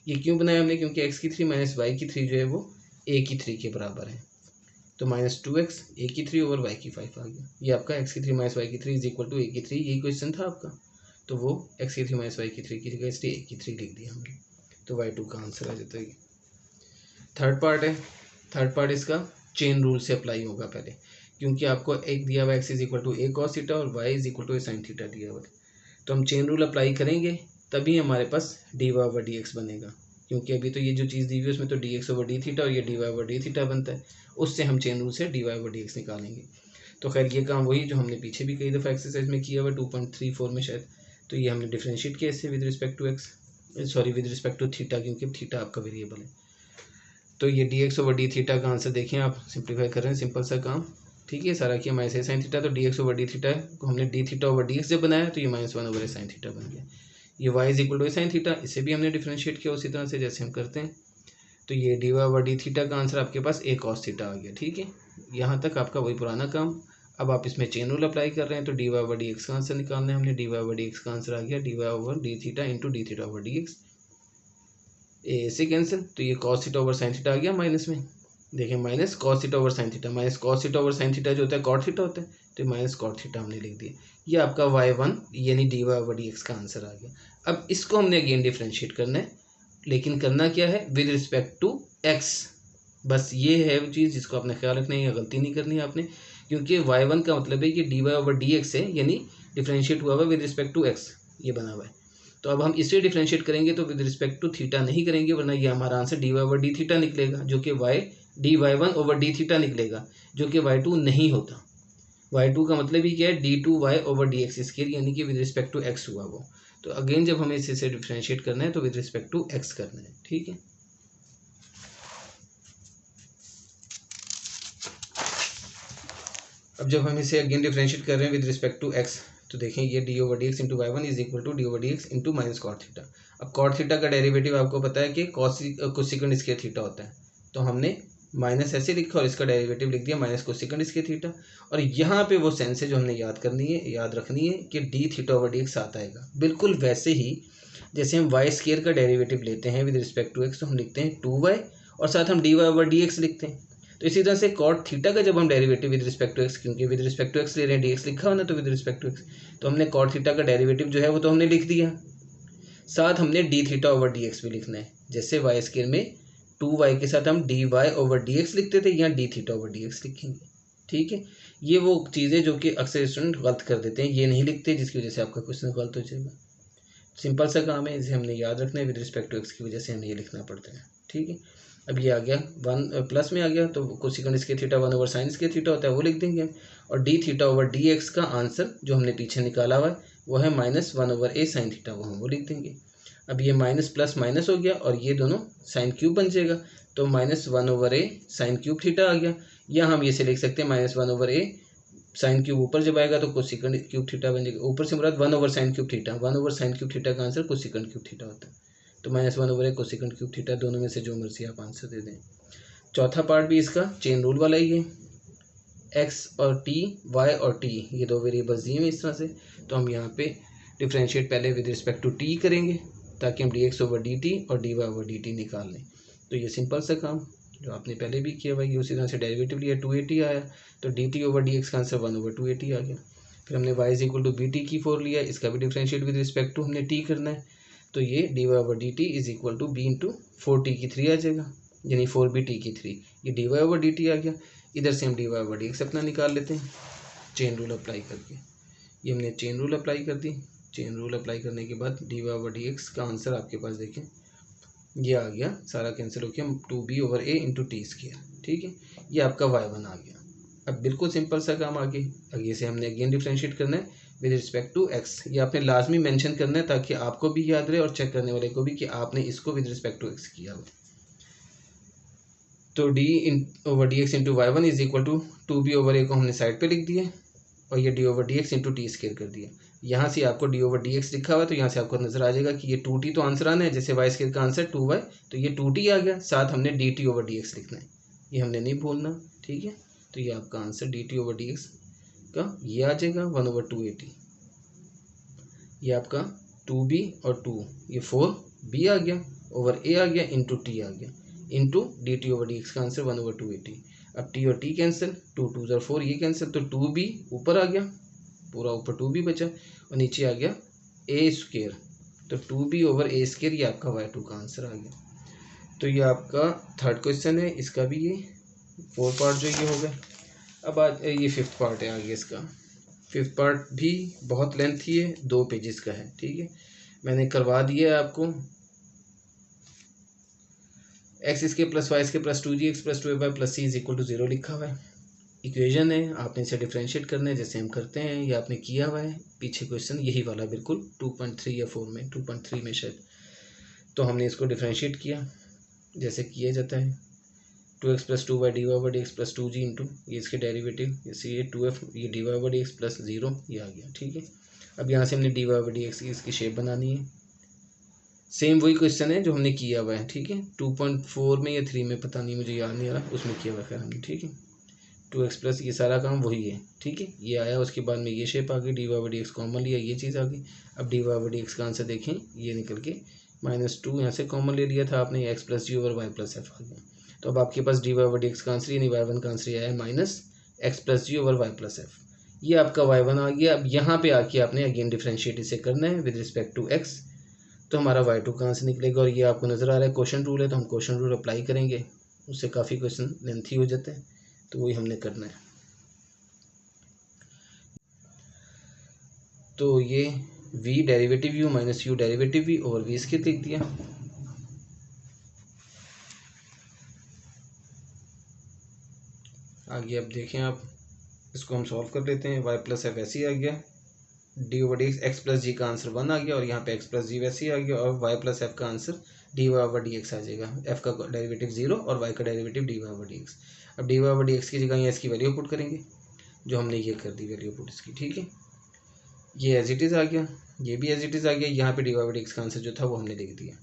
ये क्यों बनाया हमने? क्योंकि एक्स की 3 माइनस वाई की 3 जो है वो ए की 3 के बराबर है। तो माइनस 2x ए की 3 ओवर वाई की 5 आ गया। ये आपका एक्स की 3 माइनस वाई की 3 इज इक्वल टू ए की 3, यही क्वेश्चन था आपका। तो वो एक्स की 3 माइनस वाई की 3 की जगह इसलिए ए की 3 लिख दिया हमने। तो y2 का आंसर आ जाता है। थर्ड पार्ट है। थर्ड पार्ट इसका चेन रूल से अप्लाई होगा पहले, क्योंकि आपको एक दिया हुआ X is equal to A cos theta और Y is equal to A sine theta दिया हुआ है। तो हम चेन रूल अप्लाई करेंगे तभी हमारे पास D Y over D X बनेगा, क्योंकि अभी तो ये जो चीज़ दी हुई है उसमें तो D X over D theta और ये D Y over D theta बनता है। उससे हम चेन रूल से D Y over D X निकालेंगे। तो खैर ये काम वही जो हमने पीछे भी कई दफ़ा एक्सरसाइज में किया हुआ 2.34 में शायद। तो ये हमने डिफ्रेंशिएट किया इससे with respect to X, sorry with respect to theta, क्योंकि थीटा आपका वेरिएबल है। तो ये D X over D theta का आंसर देखें आप, सिंप्लीफाई कर रहे हैं, सिंपल सा काम, ठीक है। सारा किया माइनस ए साइन थीटा, तो D X over D theta को हमने D theta over D x जब बनाया तो ये -1 ओवर ए साइन थीटा बन गया। ये Y is equal to A sine theta, इसे भी हमने डिफ्रेंशिएट किया उसी तरह से जैसे हम करते हैं। तो ये D Y over D theta का आंसर आपके पास ए कॉस थीटा आ गया, ठीक है। यहाँ तक आपका वही पुराना काम। अब आप इसमें चेन रूल अप्लाई कर रहे हैं, तो D Y over D X का आंसर निकालना है हमने। D Y over D X का आंसर आ गया D Y over D theta into D theta over D X, A से कैंसिल। तो ये cos theta over sine theta आ गया माइनस में, देखिए minus cos theta over sine theta, minus cos theta over sine theta जो होता है कॉट थीटा होता है, तो माइनस कॉट थीटा हमने लिख दिया। ये आपका y1 यानी D Y over D X का आंसर आ गया। अब इसको हमने अगेन डिफ्रेंशिएट करना है, लेकिन करना क्या है? With respect to x। बस ये है वो चीज़ जिसको आपने ख्याल रखना है, या गलती नहीं करनी है आपने, क्योंकि y1 का मतलब है कि D Y over D X है, यानी डिफ्रेंशिएट हुआ हुआ विद रिस्पेक्ट टू x, ये बना हुआ है। तो अब हम इसे डिफ्रेंशिएट करेंगे तो विद रिस्पेक्ट टू थीटा नहीं करेंगे, वरना ये हमारा answer D Y over D theta निकलेगा, जो कि D Y one over D theta निकलेगा, जो कि y2 नहीं होता। y2 का मतलब ही क्या है? D two Y over D X square, यानी कि विद रिस्पेक्ट टू x हुआ वो। तो अगेन जब हमें इसे डिफ्रेंशिएट करना है तो विद रिस्पेक्ट टू x करना है, ठीक है। अब जब हम इसे अगेन डिफ्रेंशिएट कर रहे हैं विद रिस्पेक्ट टू x, तो देखें ये D over D X into Y one is equal to D over D X into minus cot theta. अब कॉट थीटा का डेरिवेटिव आपको पता है कि कोसेकंड स्क्वायर थीटा होता है, तो हमने माइनस ऐसे लिखा और इसका डेरिवेटिव लिख दिया माइनस कोसेकंड स्क्वायर थीटा। और यहाँ पे वो सेंस है जो हमने याद रखनी है कि D theta over D x आता है, बिल्कुल वैसे ही जैसे हम वाई स्क्वायर का डेरिवेटिव लेते हैं विद रिस्पेक्ट टू एक्स, तो हम लिखते हैं 2y और साथ हम D Y over D X लिखते हैं। तो इसी तरह से कॉट थीटा का जब हम derivative with respect to X, क्योंकि विद रिस्पेक्ट टू एक्स ले रहे हैं, डी एक्स लिखा हो ना, तो विद रिस्पेक्ट टू एक्स, तो हमने कॉट थीटा का डेरिवेटिव जो है वो तो हमने लिख दिया, साथ हमने D theta over D x भी लिखना है। जैसे वाई स्क्वायर में 2y के साथ हम D Y over D X लिखते थे, यहाँ D theta over D X लिखेंगे, ठीक है। ये वो चीज़ें जो कि अक्सर स्टूडेंट गलत कर देते हैं, ये नहीं लिखते, जिसकी वजह से आपका क्वेश्चन गलत हो जाएगा। सिंपल सा काम है, इसे हमने याद रखना है, विद रिस्पेक्ट टू एक्स की वजह से हमें ये लिखना पड़ता है, ठीक है। अब ये आ गया 1 प्लस में आ गया, तो cosecant square theta 1 over sine square theta होता है, वो लिख देंगे हम। और D theta over D X का आंसर जो हमने पीछे निकाला हुआ है वो है -1 ओवर ए साइन थीटा, वो हम वो लिख देंगे। अब ये माइनस प्लस माइनस हो गया और ये दोनों साइन क्यूब बन जाएगा, तो -1 ओवर ए साइन क्यूब थीटा आ गया। या हम ये से लिख सकते हैं -1 ओवर ए साइन क्यूब ऊपर जब आएगा तो कोसेकंड क्यूब थीटा बन जाएगा, ऊपर से मुराद 1 over sine cube theta, 1 over sine cube theta का आंसर कोसेकंड क्यूब थीटा होता है। तो -1 ओवर ए कोसेकंड क्यूब थीटा, दोनों में से जो मर्जी आप आंसर दे दें। चौथा पार्ट भी इसका चेन रूल वाला ही है, एक्स और टी, वाई और टी, ये दो वेरिएबल्स दिए हैं इस तरह से। तो हम यहाँ पे डिफ्रेंशिएट पहले विद रिस्पेक्ट टू टी करेंगे, ताकि हम D X over D T और D Y over D T निकाल लें। तो ये सिंपल सा काम जो आपने पहले भी किया भाई, उसी तरह से डेरिवेटिव लिया 280 आया, तो D T over D X का आंसर 1 ओवर 280 आ गया। फिर हमने Y is equal to B T की 4 लिया, इसका भी डिफ्रेंशिएट विद रिस्पेक्ट टू हमने टी करना है, तो ये D Y over D T is equal to B into 4t की 3 आ जाएगा, यानी 4b t की 3, ये D Y over D T आ गया। इधर से हम D Y over D X अपना निकाल लेते हैं चेन रूल अप्लाई करके। ये हमने चेन रूल अप्लाई कर दी, चेन रूल अप्लाई करने के बाद D Y over D X का आंसर आपके पास देखें ये आ गया, सारा कैंसिल हो गया, 2b ओवर ए इंटू टी स्क्वायर, ठीक है। ये आपका y1 आ गया। अब बिल्कुल सिंपल सा काम आगे, आगे से हमने अगेन डिफ्रेंशिएट करना है विद रिस्पेक्ट टू x। ये आपने लाजमी मेंशन करना है ताकि आपको भी याद रहे और चेक करने वाले को भी कि आपने इसको विद रिस्पेक्ट टू x किया हुआ। तो d over D X into Y one is equal to 2b over A को हमने साइड पे लिख दिया और ये d over D X into T square कर दिया। यहाँ से आपको d/dx लिखा हुआ है, तो यहाँ से आपको नजर आ जाएगा कि ये 2t तो आंसर आना है, जैसे वाई स्क्वायर का आंसर 2y, तो ये 2t आ गया, साथ हमने dt/dx लिखना है, ये हमने नहीं भूलना, ठीक है। तो ये आपका आंसर dt/dx का ये आ जाएगा 1/280, ये आपका 2b और 2 ये 4b आ गया, ओवर a आ गया, इंटू t आ गया, इंटू dt/dx का आंसर 1/280। अब t और t कैंसिल, 2 2 ज़र 4 ये कैंसिल, तो 2b ऊपर आ गया, पूरा ऊपर 2b बचा, और नीचे आ गया a², तो 2b/a², ये आपका y2 का आंसर आ गया। तो ये आपका थर्ड क्वेश्चन है, इसका भी ये 4 पार्ट जो ये हो गए। अब आज ये 5th पार्ट है आगे इसका। 5th पार्ट भी बहुत लेंथी है, 2 पेजेस का है, ठीक है। मैंने करवा दिया है आपको। x² + y² + 2gx + 2fy + c = 0 लिखा हुआ है। इक्वेशन है, आपने इसे डिफरेंशिएट करना है जैसे हम करते हैं, ये आपने किया हुआ है पीछे क्वेश्चन यही वाला, बिल्कुल 2.3 या 4 में, 2.3 में शायद। तो हमने इसको डिफरेंशिएट किया जैसे किया जाता है, 2x + 2y dy/dx + 2g into ये इसके डेरिवेटिव, जैसे ये 2f ये dy/dx + 0 ये आ गया, ठीक है। अब यहाँ से हमने dy/dx की इसकी शेप बनानी है, सेम वही क्वेश्चन है जो हमने किया हुआ है, ठीक है। 2.4 में या 3 में पता नहीं, मुझे याद नहीं आ रहा, उसमें किया हुआ है खैर हमने, ठीक है। 2x प्लस ये सारा काम वही है, ठीक है। ये आया, उसके बाद में ये शेप आ गई, dy/dx कॉमन लिया, ये चीज़ आ गई। अब dy/dx का आंसर देखें, ये निकल के -2 यहाँ से कॉमन ले लिया था आपने, x + g / y + f आ गया। तो अब आपके पास dy/dx का आंसर यानी y1 का आंसर आया है -x + g / y + f। ये आपका y1 आ गया। अब यहाँ पे आके आपने अगेन डिफ्रेंशिएट इसे करना है विद रिस्पेक्ट टू x, तो हमारा y2 का आंसर निकलेगा। और ये आपको नज़र आ रहा है क्वेश्चन रूल है, तो हम क्वेश्चन रूल अप्लाई करेंगे, उससे काफ़ी क्वेश्चन लेंथी हो जाते हैं, तो वही हमने करना है। तो ये v derivative u minus u derivative v over v² लिख दिया। आगे अब देखें, आप इसको हम सॉल्व कर लेते हैं। y + f ऐसे ही आ गया, dy/dx x + g का आंसर 1 आ गया, और यहाँ पे x + g वैसे ही आ गया, और y + f का आंसर dy/dx आ जाएगा। f का डेरिवेटिव 0 और y का डेरिवेटिव dy/dx। अब dy/dx की जगह यहाँ इसकी वैल्यू पुट करेंगे, जो हमने ये कर दी वैल्यू पुट इसकी, ठीक है। ये एज इट इज़ आ गया, ये भी एज इट इज़ आ गया। यहाँ पे dy/dx का आंसर जो था वो हमने लिख दिया।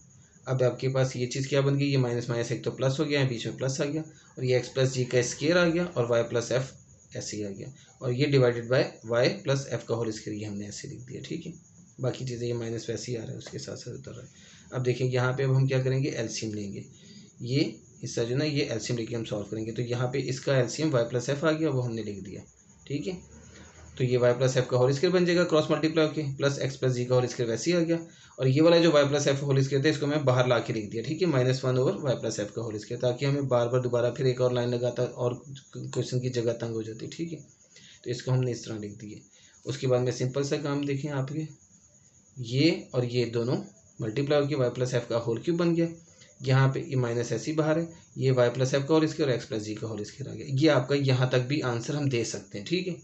अब आपके पास ये चीज़ क्या बन गई, ये माइनस माइनस एक तो प्लस हो गया है, बीच में प्लस आ गया, और ये x + g का स्क्वायर आ गया, और y + f ऐसे ही आ गया, और ये डिवाइडेड बाय y + f का होल स्क्वायर, ये हमने ऐसे लिख दिया, ठीक है। बाकी चीज़ें ये माइनस वैसे ही आ रहा है, उसके साथ साथ उतर रहा है। अब देखिए यहाँ पे अब हम क्या करेंगे, एलसीएम लेंगे, ये हिस्सा जो ना ये एलसीएम लेके हम सॉल्व करेंगे। तो यहाँ पे इसका एलसीएम y + f आ गया, वो हमने लिख दिया, ठीक है। तो ये y + f का होल स्क्वायर बन जाएगा क्रॉस मल्टीप्लाई होके, प्लस x + g का होल स्क्वायर वैसे ही आ गया, और ये वाला जो y + f होल स्क्वायर था इसको मैं बाहर ला के लिख दिया, ठीक है, -1 ओवर y + f का होल स्क्वायर, ताकि हमें बार बार दोबारा फिर एक और लाइन लगाता और क्वेश्चन की जगह तंग हो जाती, ठीक है। तो इसको हमने इस तरह लिख दिए। उसके बाद में सिंपल सा काम देखें आपके, ये और ये दोनों मल्टीप्लाई होकर y + f का होल क्यूब बन गया। यहाँ पे ये माइनस ऐसी बाहर है, ये y + f का होल स्क्वायर और x + g का होल स्क्वायर आ गया। ये आपका यहाँ तक भी आंसर हम दे सकते हैं, ठीक है।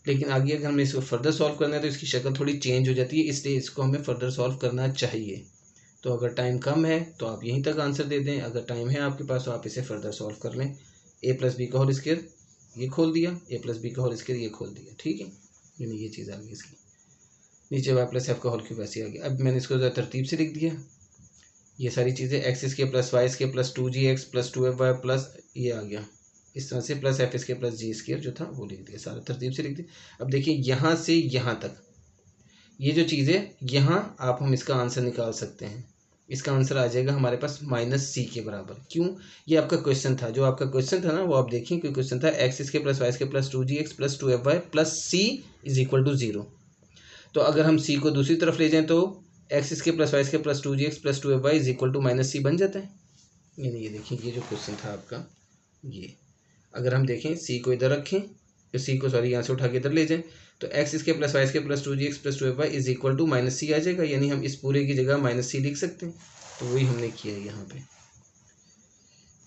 लेकिन आगे अगर हमें इसको फर्दर सॉल्व करना है तो इसकी शक्ल थोड़ी चेंज हो जाती है, इसलिए इसको हमें फर्दर सॉल्व करना चाहिए। तो अगर टाइम कम है तो आप यहीं तक आंसर दे दें, अगर टाइम है आपके पास तो आप इसे फर्दर सॉल्व कर लें। a + b का होल स्क्वायर ये खोल दिया, a + b का होल स्क्वायर ये खोल दिया, ठीक है। यानी ये चीज़ आ गई इसकी, नीचे y + f का होल क्यूब ऐसे आ गया। अब मैंने इसको तरतीब से लिख दिया, ये सारी चीज़ें x² + y² + 2gx + 2fy plus ये आ गया इस तरह से, प्लस f² + g² जो था वो लिख दिया, सारा तरतीब से लिख दिया। अब देखिए यहाँ से यहाँ तक ये जो चीज़ है, यहाँ आप हम इसका आंसर निकाल सकते हैं। इसका आंसर आ जाएगा हमारे पास -c के बराबर। क्यों, ये आपका क्वेश्चन था, जो आपका क्वेश्चन था ना वो आप देखिए, कोई क्वेश्चन था x² + y² + 2gx + 2fy + c = 0। तो अगर हम c को दूसरी तरफ ले जाएं तो x² + y² + 2gx + 2fy = -c बन जाता है। यानी ये देखिए, ये जो क्वेश्चन था आपका, ये अगर हम देखें c को इधर रखें, तो c को सॉरी यहाँ से उठा के इधर ले जाएं, तो x² + y² + 2gx + 2fy = -c आ जाएगा। यानी हम इस पूरे की जगह -c लिख सकते हैं। तो वही हमने किया है यहाँ पे,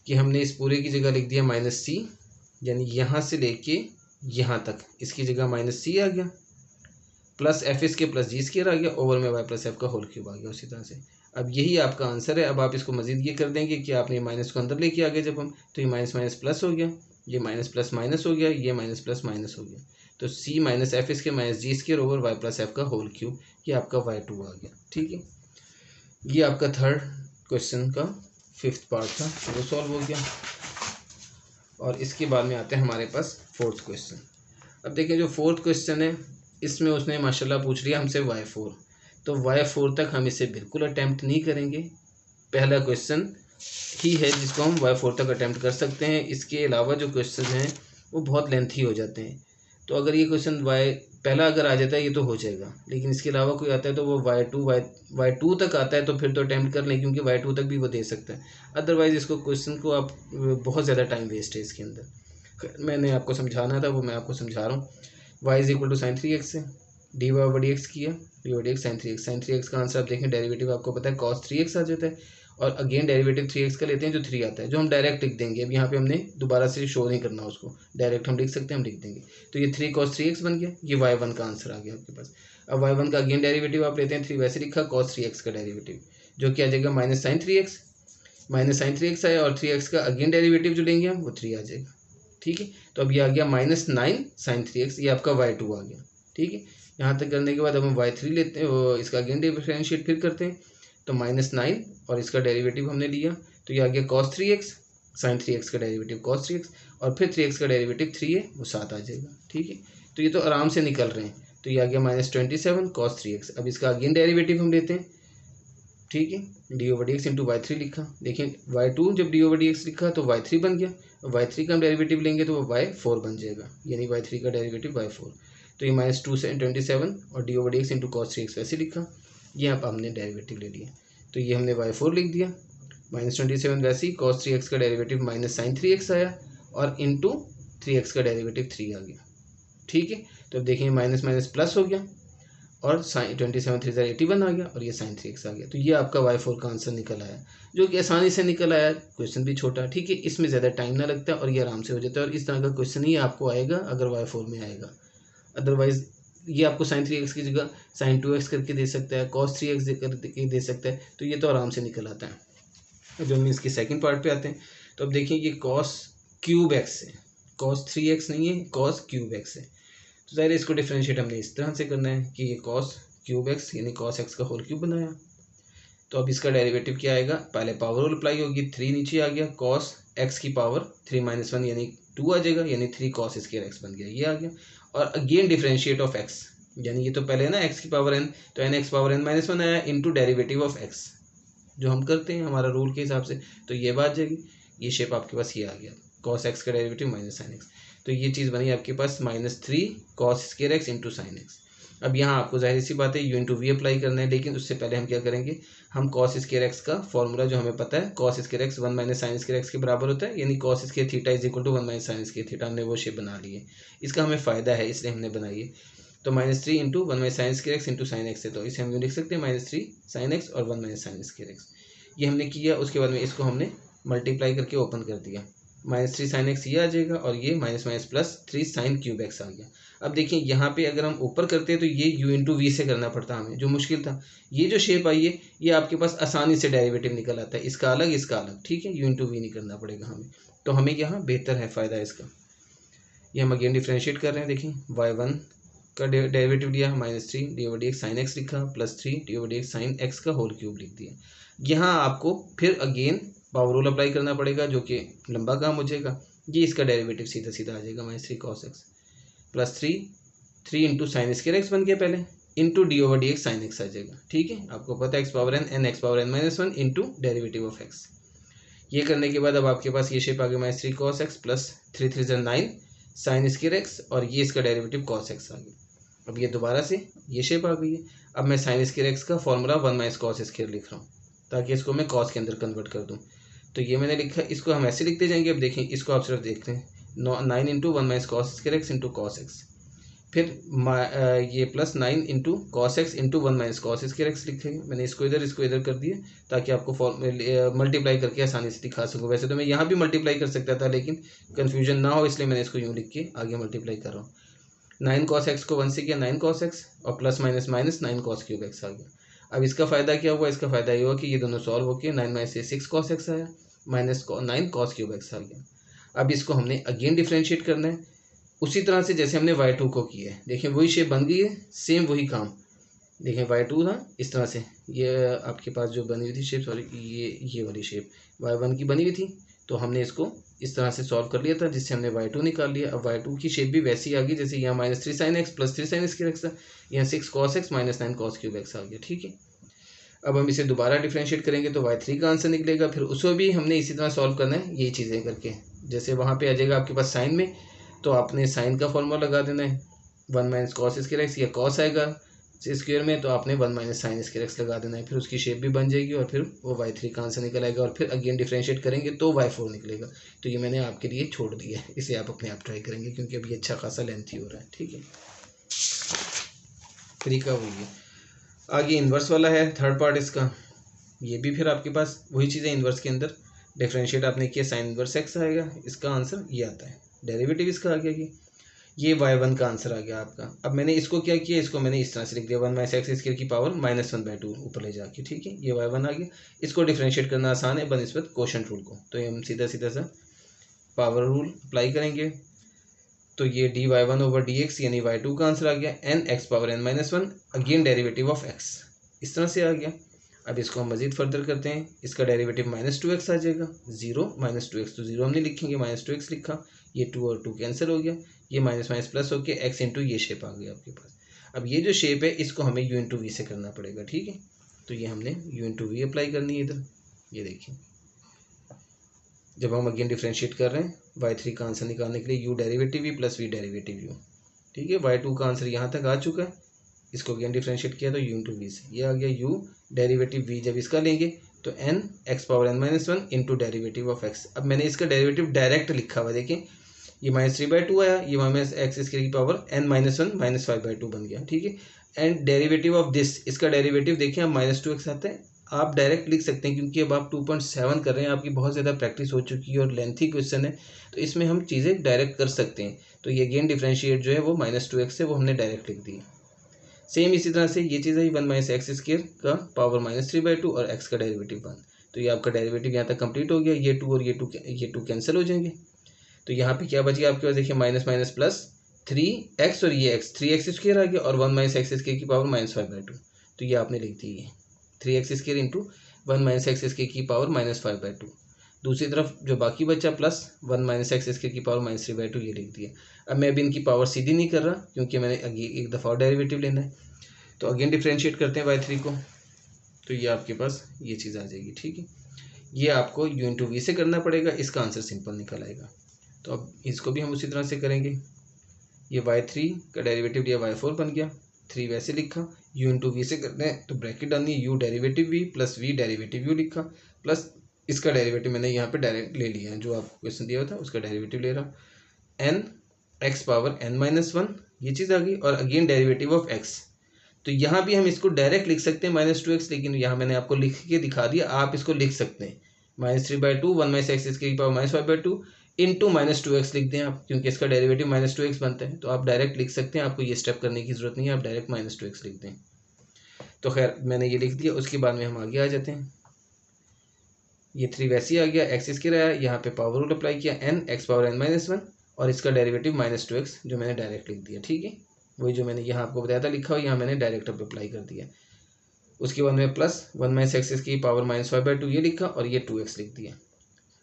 कि हमने इस पूरे की जगह लिख दिया -c, यानी यहाँ से लेके यहाँ तक इसकी जगह -c आ गया, प्लस f² + g² आ गया, ओवर में y + f का होल क्यूब आ गया उसी तरह से। अब यही आपका आंसर है। अब आप इसको मजीद ये कर देंगे कि आपने माइनस को अंदर लेके आ गए जब हम, तो ये माइनस माइनस प्लस हो गया, ये माइनस प्लस माइनस हो गया, ये माइनस प्लस माइनस हो गया, तो C minus F square minus G square over Y plus F का होल क्यूब, ये आपका y2 आ गया। ठीक है, ये आपका थर्ड क्वेश्चन का फिफ्थ पार्ट था, वो सॉल्व हो गया। और इसके बाद में आते हैं हमारे पास फोर्थ क्वेश्चन। अब देखिए जो फोर्थ क्वेश्चन है इसमें उसने माशाल्लाह पूछ लिया हमसे y4, तो y4 तक हम इसे बिल्कुल अटैम्प्ट नहीं करेंगे। पहला क्वेश्चन ही है जिसको हम y4 तक अटैम्प्ट कर सकते हैं। इसके अलावा जो क्वेश्चन हैं वो बहुत लेंथी हो जाते हैं। तो अगर ये क्वेश्चन पहला अगर आ जाता है ये तो हो जाएगा, लेकिन इसके अलावा कोई आता है तो वो y2 तक आता है तो फिर तो अटैम्प्ट कर लें, क्योंकि y2 तक भी वो दे सकता है। अदरवाइज़ इसको क्वेश्चन को आप बहुत ज़्यादा टाइम वेस्ट है इसके अंदर। मैंने आपको समझाना था वो मैं आपको समझा रहा हूँ। y is equal to sine 3x है, डी वाई बड़ी एक्स किया, D Y X sine 3x का आंसर आप देखें डेरिवेटिव आपको पता है cos 3x आ जाता है, और अगेन डेरिवेटिव 3x का लेते हैं जो 3 आता है, जो हम डायरेक्ट लिख देंगे। अब यहाँ पे हमने दोबारा से शो नहीं करना उसको, डायरेक्ट हम लिख सकते हैं, हम लिख देंगे। तो ये 3 cos 3x बन गया, ये y1 का आंसर आ गया आपके पास। अब y1 का अगेन डेरिवेटिव आप लेते हैं, 3 वैसे लिखा, cos 3x का डेरिवेटिव जो क्या आ जाएगा माइनस साइन 3x आया, और 3x का अगेन डेरिवेटिव जो लेंगे हम वो 3 आ जाएगा। ठीक है, तो अब ये आ गया -9 sin 3x, ये आपका y2 आ गया। ठीक है, यहाँ तक करने के बाद अब हम y3 लेते हैं, इसका अगेन डिफरेंशिएट फिर करते हैं, तो -9 और इसका डेरिवेटिव हमने लिया, तो ये आ गया cos 3x, sin 3x का डेरिवेटिव cos 3x, और फिर 3x का डेरिवेटिव 3 है वो 7 आ जाएगा। ठीक है, तो ये तो आराम से निकल रहे हैं, तो ये आ गया -27 cos 3x। अब इसका अगेन डेरिवेटिव हम लेते हैं। ठीक है, D over D X into y3 लिखा, देखिए y2 जब डी ओवर डी एक्स लिखा तो y3 बन गया, y3 का हम डेरिवेटिव लेंगे तो वो y4 बन जाएगा, यानी y3 का डेरिवेटिव y4। तो ये -27 और D over D X into cos 3x वैसे लिखा, ये आप हमने डेरिवेटिव ले लिया, तो ये हमने y4 लिख दिया, -27 वैसे ही, cos 3x का डेरिवेटिव माइनस साइन 3x आया, और इंटू 3x का डेरिवेटिव 3 आ गया। ठीक है, तो अब देखिए माइनस माइनस प्लस हो गया, और साइन 27 3 81 आ गया, और ये साइन 3x आ गया। तो ये आपका y4 का आंसर निकल आया, जो कि आसानी से निकल आया, क्वेश्चन भी छोटा। ठीक है, इसमें ज़्यादा टाइम ना लगता और ये आराम से हो जाता है, और इस तरह का क्वेश्चन ही आपको आएगा अगर y4 में आएगा। अदरवाइज ये आपको साइन 3x की जगह साइन 2x करके दे सकता है, cos 3x करके दे सकता है, तो ये तो आराम से निकल आता है। जो हम इसके सेकेंड पार्ट पर आते हैं, तो अब देखिए ये cos क्यूब एक्स है, cos 3x नहीं है, cos क्यूब एक्स है। तो ज़ाहिर इसको डिफरेंशिएट हमने इस तरह से करना है कि ये cos क्यूब एक्स यानी cos x का होल क्यूब बनाया। तो अब इसका डेरिवेटिव क्या आएगा, पहले पावर रूल अप्लाई होगी, 3 नीचे आ गया, cos x की पावर 3 - 1 यानी 2 आ जाएगा, यानी 3 cos स्क्वायर x बन गया, ये आ गया। और अगेन डिफरेंशिएट ऑफ x, यानी ये तो पहले है ना x की पावर n, तो n x पावर n - 1 आया इंटू डेरिवेटिव ऑफ x, जो हम करते हैं हमारा रूल के हिसाब से, तो ये बात जाएगी, ये शेप आपके पास ये आ गया, cos x का डेरिवेटिव माइनस साइन x, तो ये चीज़ बनी आपके पास -3 cos square x into sine x. अब यहाँ आपको जाहिर सी बात है u इंटू वी अप्लाई करना है, लेकिन उससे पहले हम क्या करेंगे, हम cos स्क्वायर x का फॉर्मूला जो हमें पता है, cos square x 1 - sine square x के बराबर होता है, यानी cos square theta is equal to 1 - sine square theta, हमने वो शेप बना ली है। इसका हमें फ़ायदा है इसलिए हमने बनाई है। तो -3 into 1 - sine square x into sine x है, तो इसे हम लिख सकते हैं -3 साइन x और 1 - साइन स्क्वायर x, ये हमने किया। उसके बाद में इसको हमने मल्टीप्लाई करके ओपन कर दिया, -3 साइन एक्स ये आ जाएगा, और ये +3 साइन क्यूब एक्स आ गया। अब देखिए यहाँ पे अगर हम ऊपर करते हैं तो ये u इंटू वी से करना पड़ता हमें, जो मुश्किल था। ये जो शेप आई है ये आपके पास आसानी से डेरिवेटिव निकल आता है, इसका अलग इसका अलग। ठीक है, u इंटू वी नहीं करना पड़ेगा हमें, तो हमें यहाँ बेहतर है फ़ायदा इसका। ये हम अगेन डिफ्रेंशिएट कर रहे हैं, देखिए y1 का डेरिवेटिव लिया, -3 D over D X sine x लिखा, +3 D over D X sine x का होल क्यूब लिख दिया। यहाँ आपको फिर अगेन पावर रूल अप्लाई करना पड़ेगा, जो कि लंबा काम हो जाएगा। ये इसका डेरिवेटिव सीधा सीधा आ जाएगा, -3 cos x +3 into sine square X बन गया पहले, into D over D X sine X आ जाएगा। ठीक है, आपको पता है x power n x power n - 1 into derivative of x। ये करने के बाद अब आपके पास ये शेप आ गया, -3 cos x +3 3 9 sign square x, और ये इसका डेरिवेटिव cos x आ गया। अब ये दोबारा से ये शेप आ गई है। अब मैं साइन स्क्वायर एक्स का फॉर्मूला 1 - cos स्क्वायर लिख रहा हूँ, ताकि इसको मैं cos के अंदर कन्वर्ट कर दूँ। तो ये मैंने लिखा, इसको हम ऐसे लिखते जाएंगे। अब देखें, इसको आप सिर्फ देखते हैं, 9 into 1 - cos square x into cos x, फिर ये +9 into cos x into 1 - cos square x लिखेंगे। मैंने इसको इधर कर दिया, ताकि आपको मल्टीप्लाई करके आसानी से दिखा सकूँ। वैसे तो मैं यहाँ भी मल्टीप्लाई कर सकता था, लेकिन कन्फ्यूजन ना हो इसलिए मैंने इसको यूँ लिख के आगे मल्टीप्लाई कर रहा हूँ। 9 cos x को 1 से किया 9 cos x, और plus minus minus 9 cos cube x आ गया। अब इसका फ़ायदा क्या हुआ, इसका फ़ायदा ये हुआ कि ये दोनों सॉल्व होकर 9 - 6 cos x आया, -9 cos क्यूब x आ गया। अब इसको हमने अगेन डिफ्रेंशिएट करना है उसी तरह से जैसे हमने y2 को किया है। देखें वही शेप बन गई है, सेम वही काम। देखें y2 था इस तरह से, ये आपके पास जो बनी हुई थी शेप, सॉरी ये वाली शेप y1 की बनी हुई थी, तो हमने इसको इस तरह से सॉल्व कर लिया था जिससे हमने y2 निकाल लिया। अब y2 की शेप भी वैसी आ गई जैसे यहाँ -3 sin x plus 3 sin x था, यहाँ 6 cos x minus 9 cos cube x आ गया। ठीक है, अब हम इसे दोबारा डिफ्रेंशिएट करेंगे तो y3 का आंसर निकलेगा। फिर उसको भी हमने इसी तरह सॉल्व करना है, यही चीज़ें करके। जैसे वहाँ पे आ जाएगा आपके पास साइन में, तो आपने साइन का फॉर्मूला लगा देना है 1 माइनस कॉस स्क्वायर एक्स, या कॉस आएगा स्क्वायर में तो आपने 1 माइनस साइन स्क्वायर एक्स लगा देना है। फिर उसकी शेप भी बन जाएगी और फिर वो y3 का आंसर निकल आएगा। और फिर अगेन डिफ्रेंशिएट करेंगे तो y4 निकलेगा। तो ये मैंने आपके लिए छोड़ दिया है, इसे आप अपने आप ट्राई करेंगे क्योंकि अभी अच्छा खासा लेंथी हो रहा है। ठीक है, तरीका वही है। आगे इन्वर्स वाला है थर्ड पार्ट इसका, ये भी फिर आपके पास वही चीज़ें इन्वर्स के अंदर डिफ्रेंशिएट आपने किया, साइन इन्वर्स एक्स आएगा, इसका आंसर ये आता है। डेरिवेटिव इसका आ गया कि ये y1 का आंसर आ गया आपका। अब मैंने इसको क्या किया, इसको मैंने इस तरह से लिख दिया 1 माइनस एक्स स्क्वायर की पावर -1/2 ऊपर ले जाके। ठीक है, ये y1 आ गया। इसको डिफ्रेंशिएट करना आसान है बनिस्बत कोशेंट रूल को, तो ये हम सीधा सीधा सा पावर रूल अप्लाई करेंगे। तो ये dy1/dx यानी y2 का आंसर आ गया, n(x⁻n-1) again derivative of x इस तरह से आ गया। अब इसको हम मजीद फर्दर करते हैं, इसका डेरिवेटिव -2x आ जाएगा, 0 -2x तो 0 हम नहीं लिखेंगे, -2x लिखा, ये 2 और 2 कैंसिल हो गया, ये माइनस माइनस प्लस होके x इंटू ये शेप आ गया आपके पास। अब ये जो शेप है इसको हमें u इंटू वी से करना पड़ेगा। ठीक है, तो ये हमने u इंटू वी अप्लाई करनी है इधर। ये देखिए जब हम अगेन डिफ्रेंशिएट कर रहे हैं y3 का आंसर निकालने के लिए u derivative v plus v derivative u। ठीक है, y2 का आंसर यहाँ तक आ चुका है, इसको अगेन डिफ्रेंशिएट किया तो u इंटू वी से, ये आ गया u डेरिवेटिव v। जब इसका लेंगे तो n(x⁻n-1) into derivative of x। अब मैंने इसका डेरिवेटिव डायरेक्ट लिखा हुआ, देखें ये -3/2 आया, ये माइनस एक्स स्क्वायर की पावर n-1 -5/2 बन गया। ठीक है, एंड डेरिवेटिव ऑफ दिस, इसका डेरिवेटिव देखिए आप -2x आता है, आप डायरेक्ट लिख सकते हैं क्योंकि अब आप 2.7 कर रहे हैं, आपकी बहुत ज़्यादा प्रैक्टिस हो चुकी है और लेंथी क्वेश्चन है, तो इसमें हम चीज़ें डायरेक्ट कर सकते हैं। तो ये अगेन डिफ्रेंशिएट जो है वो -2x है, वो हमने डायरेक्ट लिख दी। सेम इसी तरह से ये चीज़ है 1 माइनस एक्स स्क्वायर का पावर -3/2 और x का डेरिवेटिव 1। तो ये आपका डेरिवेटिव यहाँ तक कंप्लीट हो गया, ये 2 और ये 2 कैंसिल हो जाएंगे। तो यहाँ पे क्या बच गया आपके पास, देखिए माइनस माइनस प्लस 3x और ये x 3x स्क्वायर आ गया और 1 माइनस एक्स स्क्वायर की पावर -5/2। तो ये आपने लिख दी है 3x square into 1 minus x square की पावर -5/2। दूसरी तरफ जो बाकी बचा प्लस 1 माइनस एक्स स्क्वायर की पावर -3/2 ये लिख दिया। अब मैं अभी इनकी पावर सीधी नहीं कर रहा क्योंकि मैंने आगे एक दफ़ा और डेरिवेटिव लेना है। तो अगेन डिफ्रेंशिएट करते हैं y3 को, तो ये आपके पास ये चीज़ आ जाएगी। ठीक है, ये आपको u इंटू वी से करना पड़ेगा, इसका आंसर सिंपल निकल आएगा। तो अब इसको भी हम उसी तरह से करेंगे, ये y3 का डेरिवेटिव लिया y4 बन गया, 3 वैसे लिखा, u इंटू वी से करते हैं तो ब्रैकेट डालनी है, u derivative v plus v derivative u लिखा, प्लस इसका डेरिवेटिव मैंने यहाँ पे डायरेक्ट ले लिया है, जो आपको क्वेश्चन दिया था उसका डेरिवेटिव ले रहा, n(x⁻n-1) ये चीज़ आ गई और अगेन डेरिवेटिव ऑफ x। तो यहाँ भी हम इसको डायरेक्ट लिख सकते हैं -2x, लेकिन यहाँ मैंने आपको लिख के दिखा दिया, आप इसको लिख सकते हैं -3/2 1 माइनस एक्स की पावर -5/2 इंटू -2x लिख दें आप, क्योंकि इसका डेरिवेटिव -2x बनता है, तो आप डायरेक्ट लिख सकते हैं, आपको ये स्टेप करने की ज़रूरत नहीं है, आप डायरेक्ट -2x लिख दें। तो खैर मैंने ये लिख दिया, उसके बाद में हम आगे आ जाते हैं। ये 3 वैसे ही आ गया, एक्स स्क्वायर आया, यहाँ पे पावर रूल अप्लाई किया n(x⁻n-1) और इसका डेरिवेटिव -2x जो मैंने डायरेक्ट लिख दिया। ठीक है, वही जो मैंने यहाँ आपको बताया था लिखा हुआ, यहाँ मैंने डायरेक्ट अब अप्लाई कर दिया। उसके बाद में प्लस 1 माइनस एक्स की पावर -5/2 ये लिखा और ये 2x लिख दिया।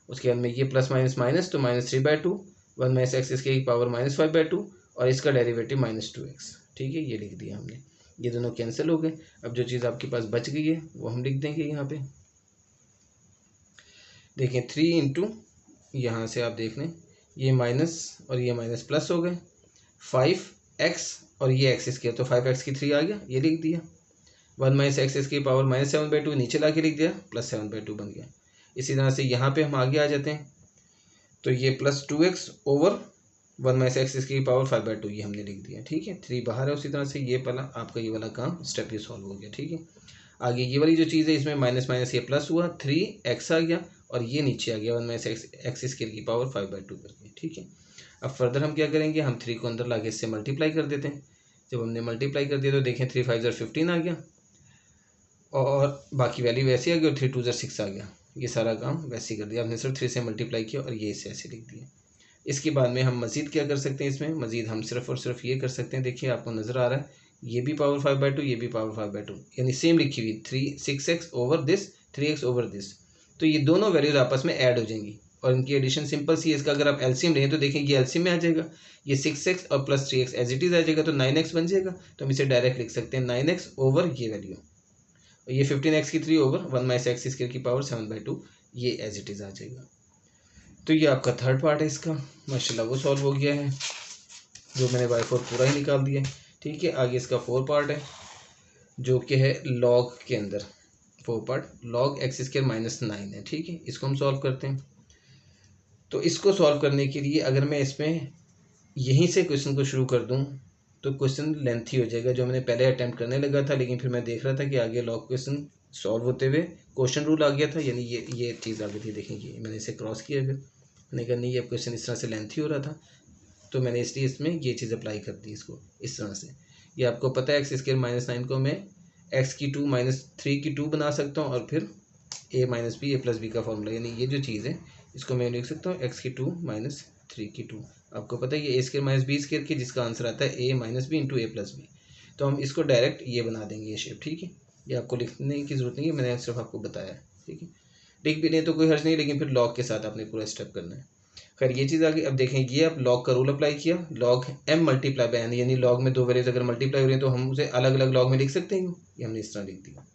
उसके बाद में ये प्लस माइनस माइनस तो -3/2 1 माइनस एक्स की पावर -5/2 और इसका डेरिवेटिव -2x। ठीक है, ये लिख दिया हमने, ये दोनों कैंसिल हो गए। अब जो चीज़ आपके पास बच गई है वो हम लिख देंगे यहाँ पे। देखें 3 इंटू यहाँ से आप देख लें, ये माइनस और ये माइनस प्लस हो गए, 5x और ये एक्स स्क्वायर, तो 5x की 3 आ गया, ये लिख दिया। 1 माइनस एक्स की पावर -7/2 नीचे ला के लिख दिया, +7/2 बन गया। इसी तरह से यहाँ पे हम आगे आ जाते हैं, तो ये +2x ओवर 1 माइनस एक्स की पावर 5/2 ये हमने लिख दिया। ठीक है, 3 बाहर है, उसी तरह से ये पहला आपका ये वाला काम स्टेप ये सॉल्व हो गया। ठीक है, आगे ये वाली जो चीज़ है इसमें माइनस माइनस ये प्लस हुआ, 3x आ गया और ये नीचे आ गया 1 माइनस एक्स स्क्वायर की पावर 5/2 करके। ठीक है, अब फर्दर हम क्या करेंगे, हम 3 को अंदर लाके इससे मल्टीप्लाई कर देते हैं। जब हमने मल्टीप्लाई कर दिया तो देखें 3 5 ज़र 15 आ गया और बाकी वैल्यू वैसे आ गई और 3 2 ज़र 6 आ गया। ये सारा काम वैसे ही कर दिया, आपने सिर्फ 3 से मल्टीप्लाई किया और ये इसे ऐसे लिख दिया। इसके बाद में हम मज़ीद क्या कर सकते हैं, इसमें मज़ीद हम सिर्फ और सिर्फ ये कर सकते हैं, देखिए आपको नज़र आ रहा है ये भी पावर 5/2, ये भी पावर 5/2, यानी सेम लिखी हुई 6x over this, 3x over this. तो ये दोनों वैल्यूज आपस में ऐड हो जाएंगी और इनकी एडिशन सिंपल सी है। इसका अगर आप एलसीएम लें तो देखें ये एलसीएम में आ जाएगा, ये 6x और plus 3x as it is आ जाएगा, तो 9x बन जाएगा। तो हम इसे डायरेक्ट लिख सकते हैं 9x ओवर ये वैल्यू, और ये 15x की 3 ओवर 1 - x² की पावर 7/2, ये एज इट इज़ आ जाएगा। तो ये आपका थर्ड पार्ट है इसका, माशाल्लाह वो सॉल्व हो गया है, जो मैंने y4 पूरा ही निकाल दिया है। ठीक है, आगे इसका 4 पार्ट है जो कि है लॉग के अंदर, 4 पार्ट log x² - 9 है। ठीक है, इसको हम सॉल्व करते हैं। तो इसको सॉल्व करने के लिए अगर मैं इसमें यहीं से क्वेश्चन को शुरू कर दूं तो क्वेश्चन लेंथी हो जाएगा, जो मैंने पहले अटैम्प्ट करने लगा था, लेकिन फिर मैं देख रहा था कि आगे लॉग क्वेश्चन सॉल्व होते हुए क्वेश्चन रूल आ गया था, यानी ये चीज़ आ गई थी। देखेंगे मैंने इसे क्रॉस किया, फिर मैंने कहा नहीं, ये क्वेश्चन इस तरह से लेंथी हो रहा था, तो मैंने इसलिए इसमें ये चीज़ अप्लाई कर दी इसको इस तरह से। ये आपको पता है x² - 9 को मैं x की 2 - 3 की 2 बना सकता हूँ, और फिर a - b a + b का फॉर्मूला, यानी ये जो चीज़ है इसको मैं लिख सकता हूँ x की 2 - 3 की 2। आपको पता है ये a² - b² की, जिसका आंसर आता है a - b into a + b। तो हम इसको डायरेक्ट ये बना देंगे, ये शेप। ठीक है, ये आपको लिखने की ज़रूरत नहीं है, मैंने सिर्फ आपको बताया। ठीक है, लिख भी नहीं तो कोई हर्ज नहीं, लेकिन फिर लॉग के साथ आपने पूरा स्टेप करना है। खैर ये चीज़ आ गई। अब देखें, ये अब लॉग का रूल अप्लाई किया, log m multiply by n, यानी लॉग में दो वैल्यूज अगर मल्टीप्लाई हो रही है तो हम उसे अलग अलग लॉग में लिख सकते हैं, ये हमने इस तरह लिख दिया।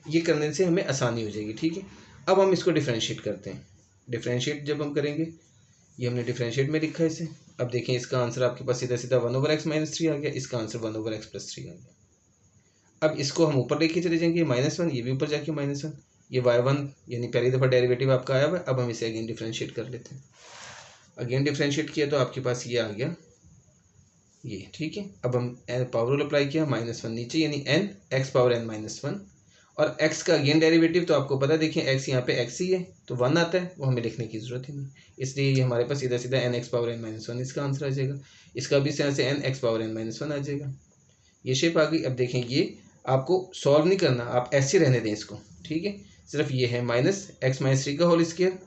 ये करने से हमें आसानी हो जाएगी। ठीक है, अब हम इसको डिफ्रेंशिएट करते हैं। डिफ्रेंशिएट जब हम करेंगे, ये हमने डिफ्रेंशिएट में लिखा है इसे। अब देखें इसका आंसर आपके पास सीधा सीधा 1/x - 3 आ गया, इसका आंसर 1/x + 3 आ गया। अब इसको हम ऊपर लेके चले जाएंगे -1, ये भी ऊपर जाके -1, ये y1 यानी पहली दफ़ा डेरिवेटिव आपका आया हुआ है। अब हम इसे अगेन डिफ्रेंशिएट कर लेते हैं। अगेन डिफ्रेंशिएट किया तो आपके पास ये आ गया ये। ठीक है, अब हम पावर रूल अप्लाई किया, -1 नीचे यानी n x पावर n - 1, और x का अगेन डेरिवेटिव तो आपको पता, देखिए x यहाँ पे x ही है तो 1 आता है, वो हमें लिखने की ज़रूरत ही नहीं, इसलिए ये हमारे पास सीधा सीधा n x पावर n - 1 इसका आंसर आ जाएगा। इसका भी यहाँ से n x पावर n - 1 आ जाएगा। ये शेप आ गई। अब देखें ये आपको सॉल्व नहीं करना, आप ऐसे रहने दें इसको। ठीक है, सिर्फ ये है -x - 3 का होल स्क्वायर,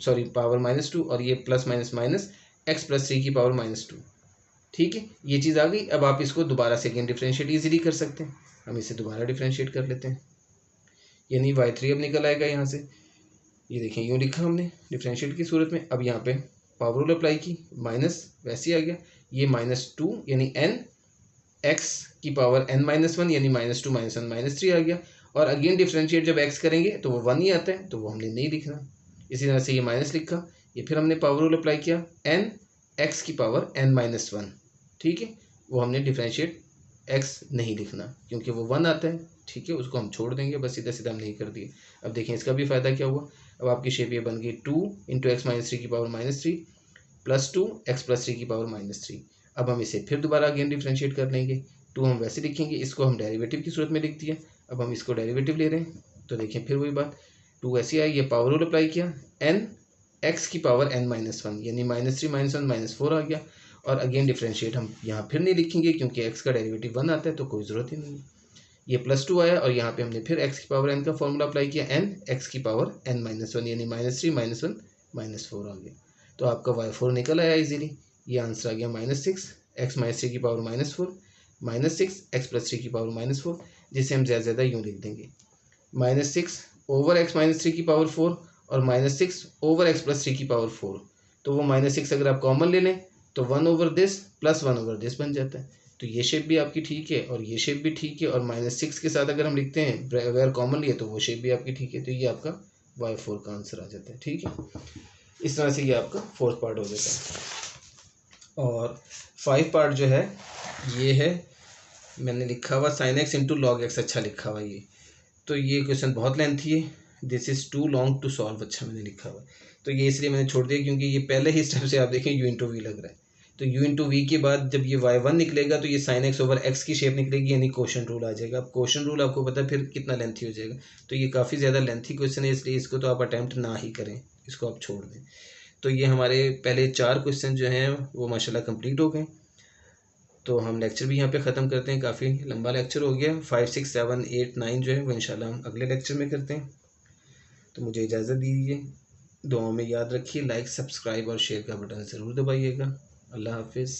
सॉरी पावर -2, और ये प्लस माइनस माइनस x + 3 की पावर -2। ठीक है, ये चीज़ आ गई। अब आप इसको दोबारा सेकेंड डिफ्रेंशिएट ईजिली कर सकते हैं। हम इसे दोबारा डिफ्रेंशिएट कर लेते हैं, यानी y3 अब निकल आएगा यहाँ से। ये देखें यूँ लिखा हमने डिफ्रेंशिएट की सूरत में। अब यहाँ पे पावर रूल अप्लाई की, माइनस वैसे आ गया, ये -2 यानी n x की पावर n - 1 यानी -2 - 1 -3 आ गया। और अगेन डिफ्रेंशिएट जब x करेंगे तो वो 1 ही आता है, तो वो हमने नहीं लिखना। इसी तरह से ये माइनस लिखा, ये फिर हमने पावर रूल अप्लाई किया, n x की पावर n - 1। ठीक है, वो हमने डिफ्रेंशिएट x नहीं लिखना क्योंकि वो 1 आता है। ठीक है, उसको हम छोड़ देंगे, बस सीधा सीधा हम नहीं कर दिए। अब देखें इसका भी फ़ायदा क्या हुआ, अब आपकी शेप ये बन गई 2 × x - 3 की पावर -3 + 2 x + 3 की पावर -3। अब हम इसे फिर दोबारा अगेन डिफ्रेंशिएट कर लेंगे। 2 हम वैसे लिखेंगे, इसको हम डेरिवेटिव की सूरत में लिख दिया। अब हम इसको डेरिवेटिव ले रहे हैं, तो देखें फिर वही बात, 2 ऐसे आई, ये पावर रूल अप्लाई किया, n x की पावर n - 1 यानी -3 - 1 -4 आ गया। और अगेन डिफ्रेंशिएट हम यहाँ फिर नहीं लिखेंगे क्योंकि x का डेरिवेटिव 1 आता है, तो कोई ज़रूरत ही नहीं है। ये +2 आया और यहाँ पे हमने फिर x की पावर n का फॉर्मूला अप्लाई किया, n x की पावर n - 1 यानी -3 - 1 -4 आ गया। तो आपका y4 निकल आया इजीली। ये आंसर आ गया -6 x - 3 की पावर -4 -6 x + 3 की पावर -4, जिसे हम ज़्यादा यूँ लिख देंगे, -6 ओवर x - 3 की पावर 4 और -6 ओवर x + 3 की पावर 4। तो वो -6 अगर आप कॉमन ले लें तो 1/this + 1/this बन जाता है। तो ये शेप भी आपकी ठीक है और ये शेप भी ठीक है, और -6 के साथ अगर हम लिखते हैं अगर कॉमन लिए तो वो शेप भी आपकी ठीक है। तो ये आपका y4 का आंसर आ जाता है। ठीक है, इस तरह से ये आपका 4th पार्ट हो जाता है। और 5 पार्ट जो है ये है, मैंने लिखा हुआ sin x × log x, अच्छा लिखा हुआ ये। तो ये क्वेश्चन बहुत लेंथी है, this is too long to solve, अच्छा मैंने लिखा हुआ, तो ये इसलिए मैंने छोड़ दिया क्योंकि ये पहले ही स्टेप से आप देखें u × v लग रहा है। तो u × v के बाद जब ये y1 निकलेगा तो ये sin x ओवर x की शेप निकलेगी, यानी क्वोशंट रूल आ जाएगा। अब क्वोशंट रूल आपको पता है फिर कितना लेंथी हो जाएगा, तो ये काफ़ी ज़्यादा लेंथी क्वेश्चन है, इसलिए इसको तो आप अटैम्प्ट ना ही करें, इसको आप छोड़ दें। तो ये हमारे पहले 4 क्वेश्चन जो हैं वो माशाल्लाह कंप्लीट हो गए। तो हम लेक्चर भी यहाँ पे ख़त्म करते हैं, काफ़ी लंबा लेक्चर हो गया। 5, 6, 7, 8, 9 जो है वो इंशाल्लाह हम अगले लेक्चर में करते हैं। तो मुझे इजाज़त दीजिए। दुआओं में याद रखिए, लाइक, सब्सक्राइब और शेयर का बटन ज़रूर दबाइएगा। अल्लाह हाफिज़।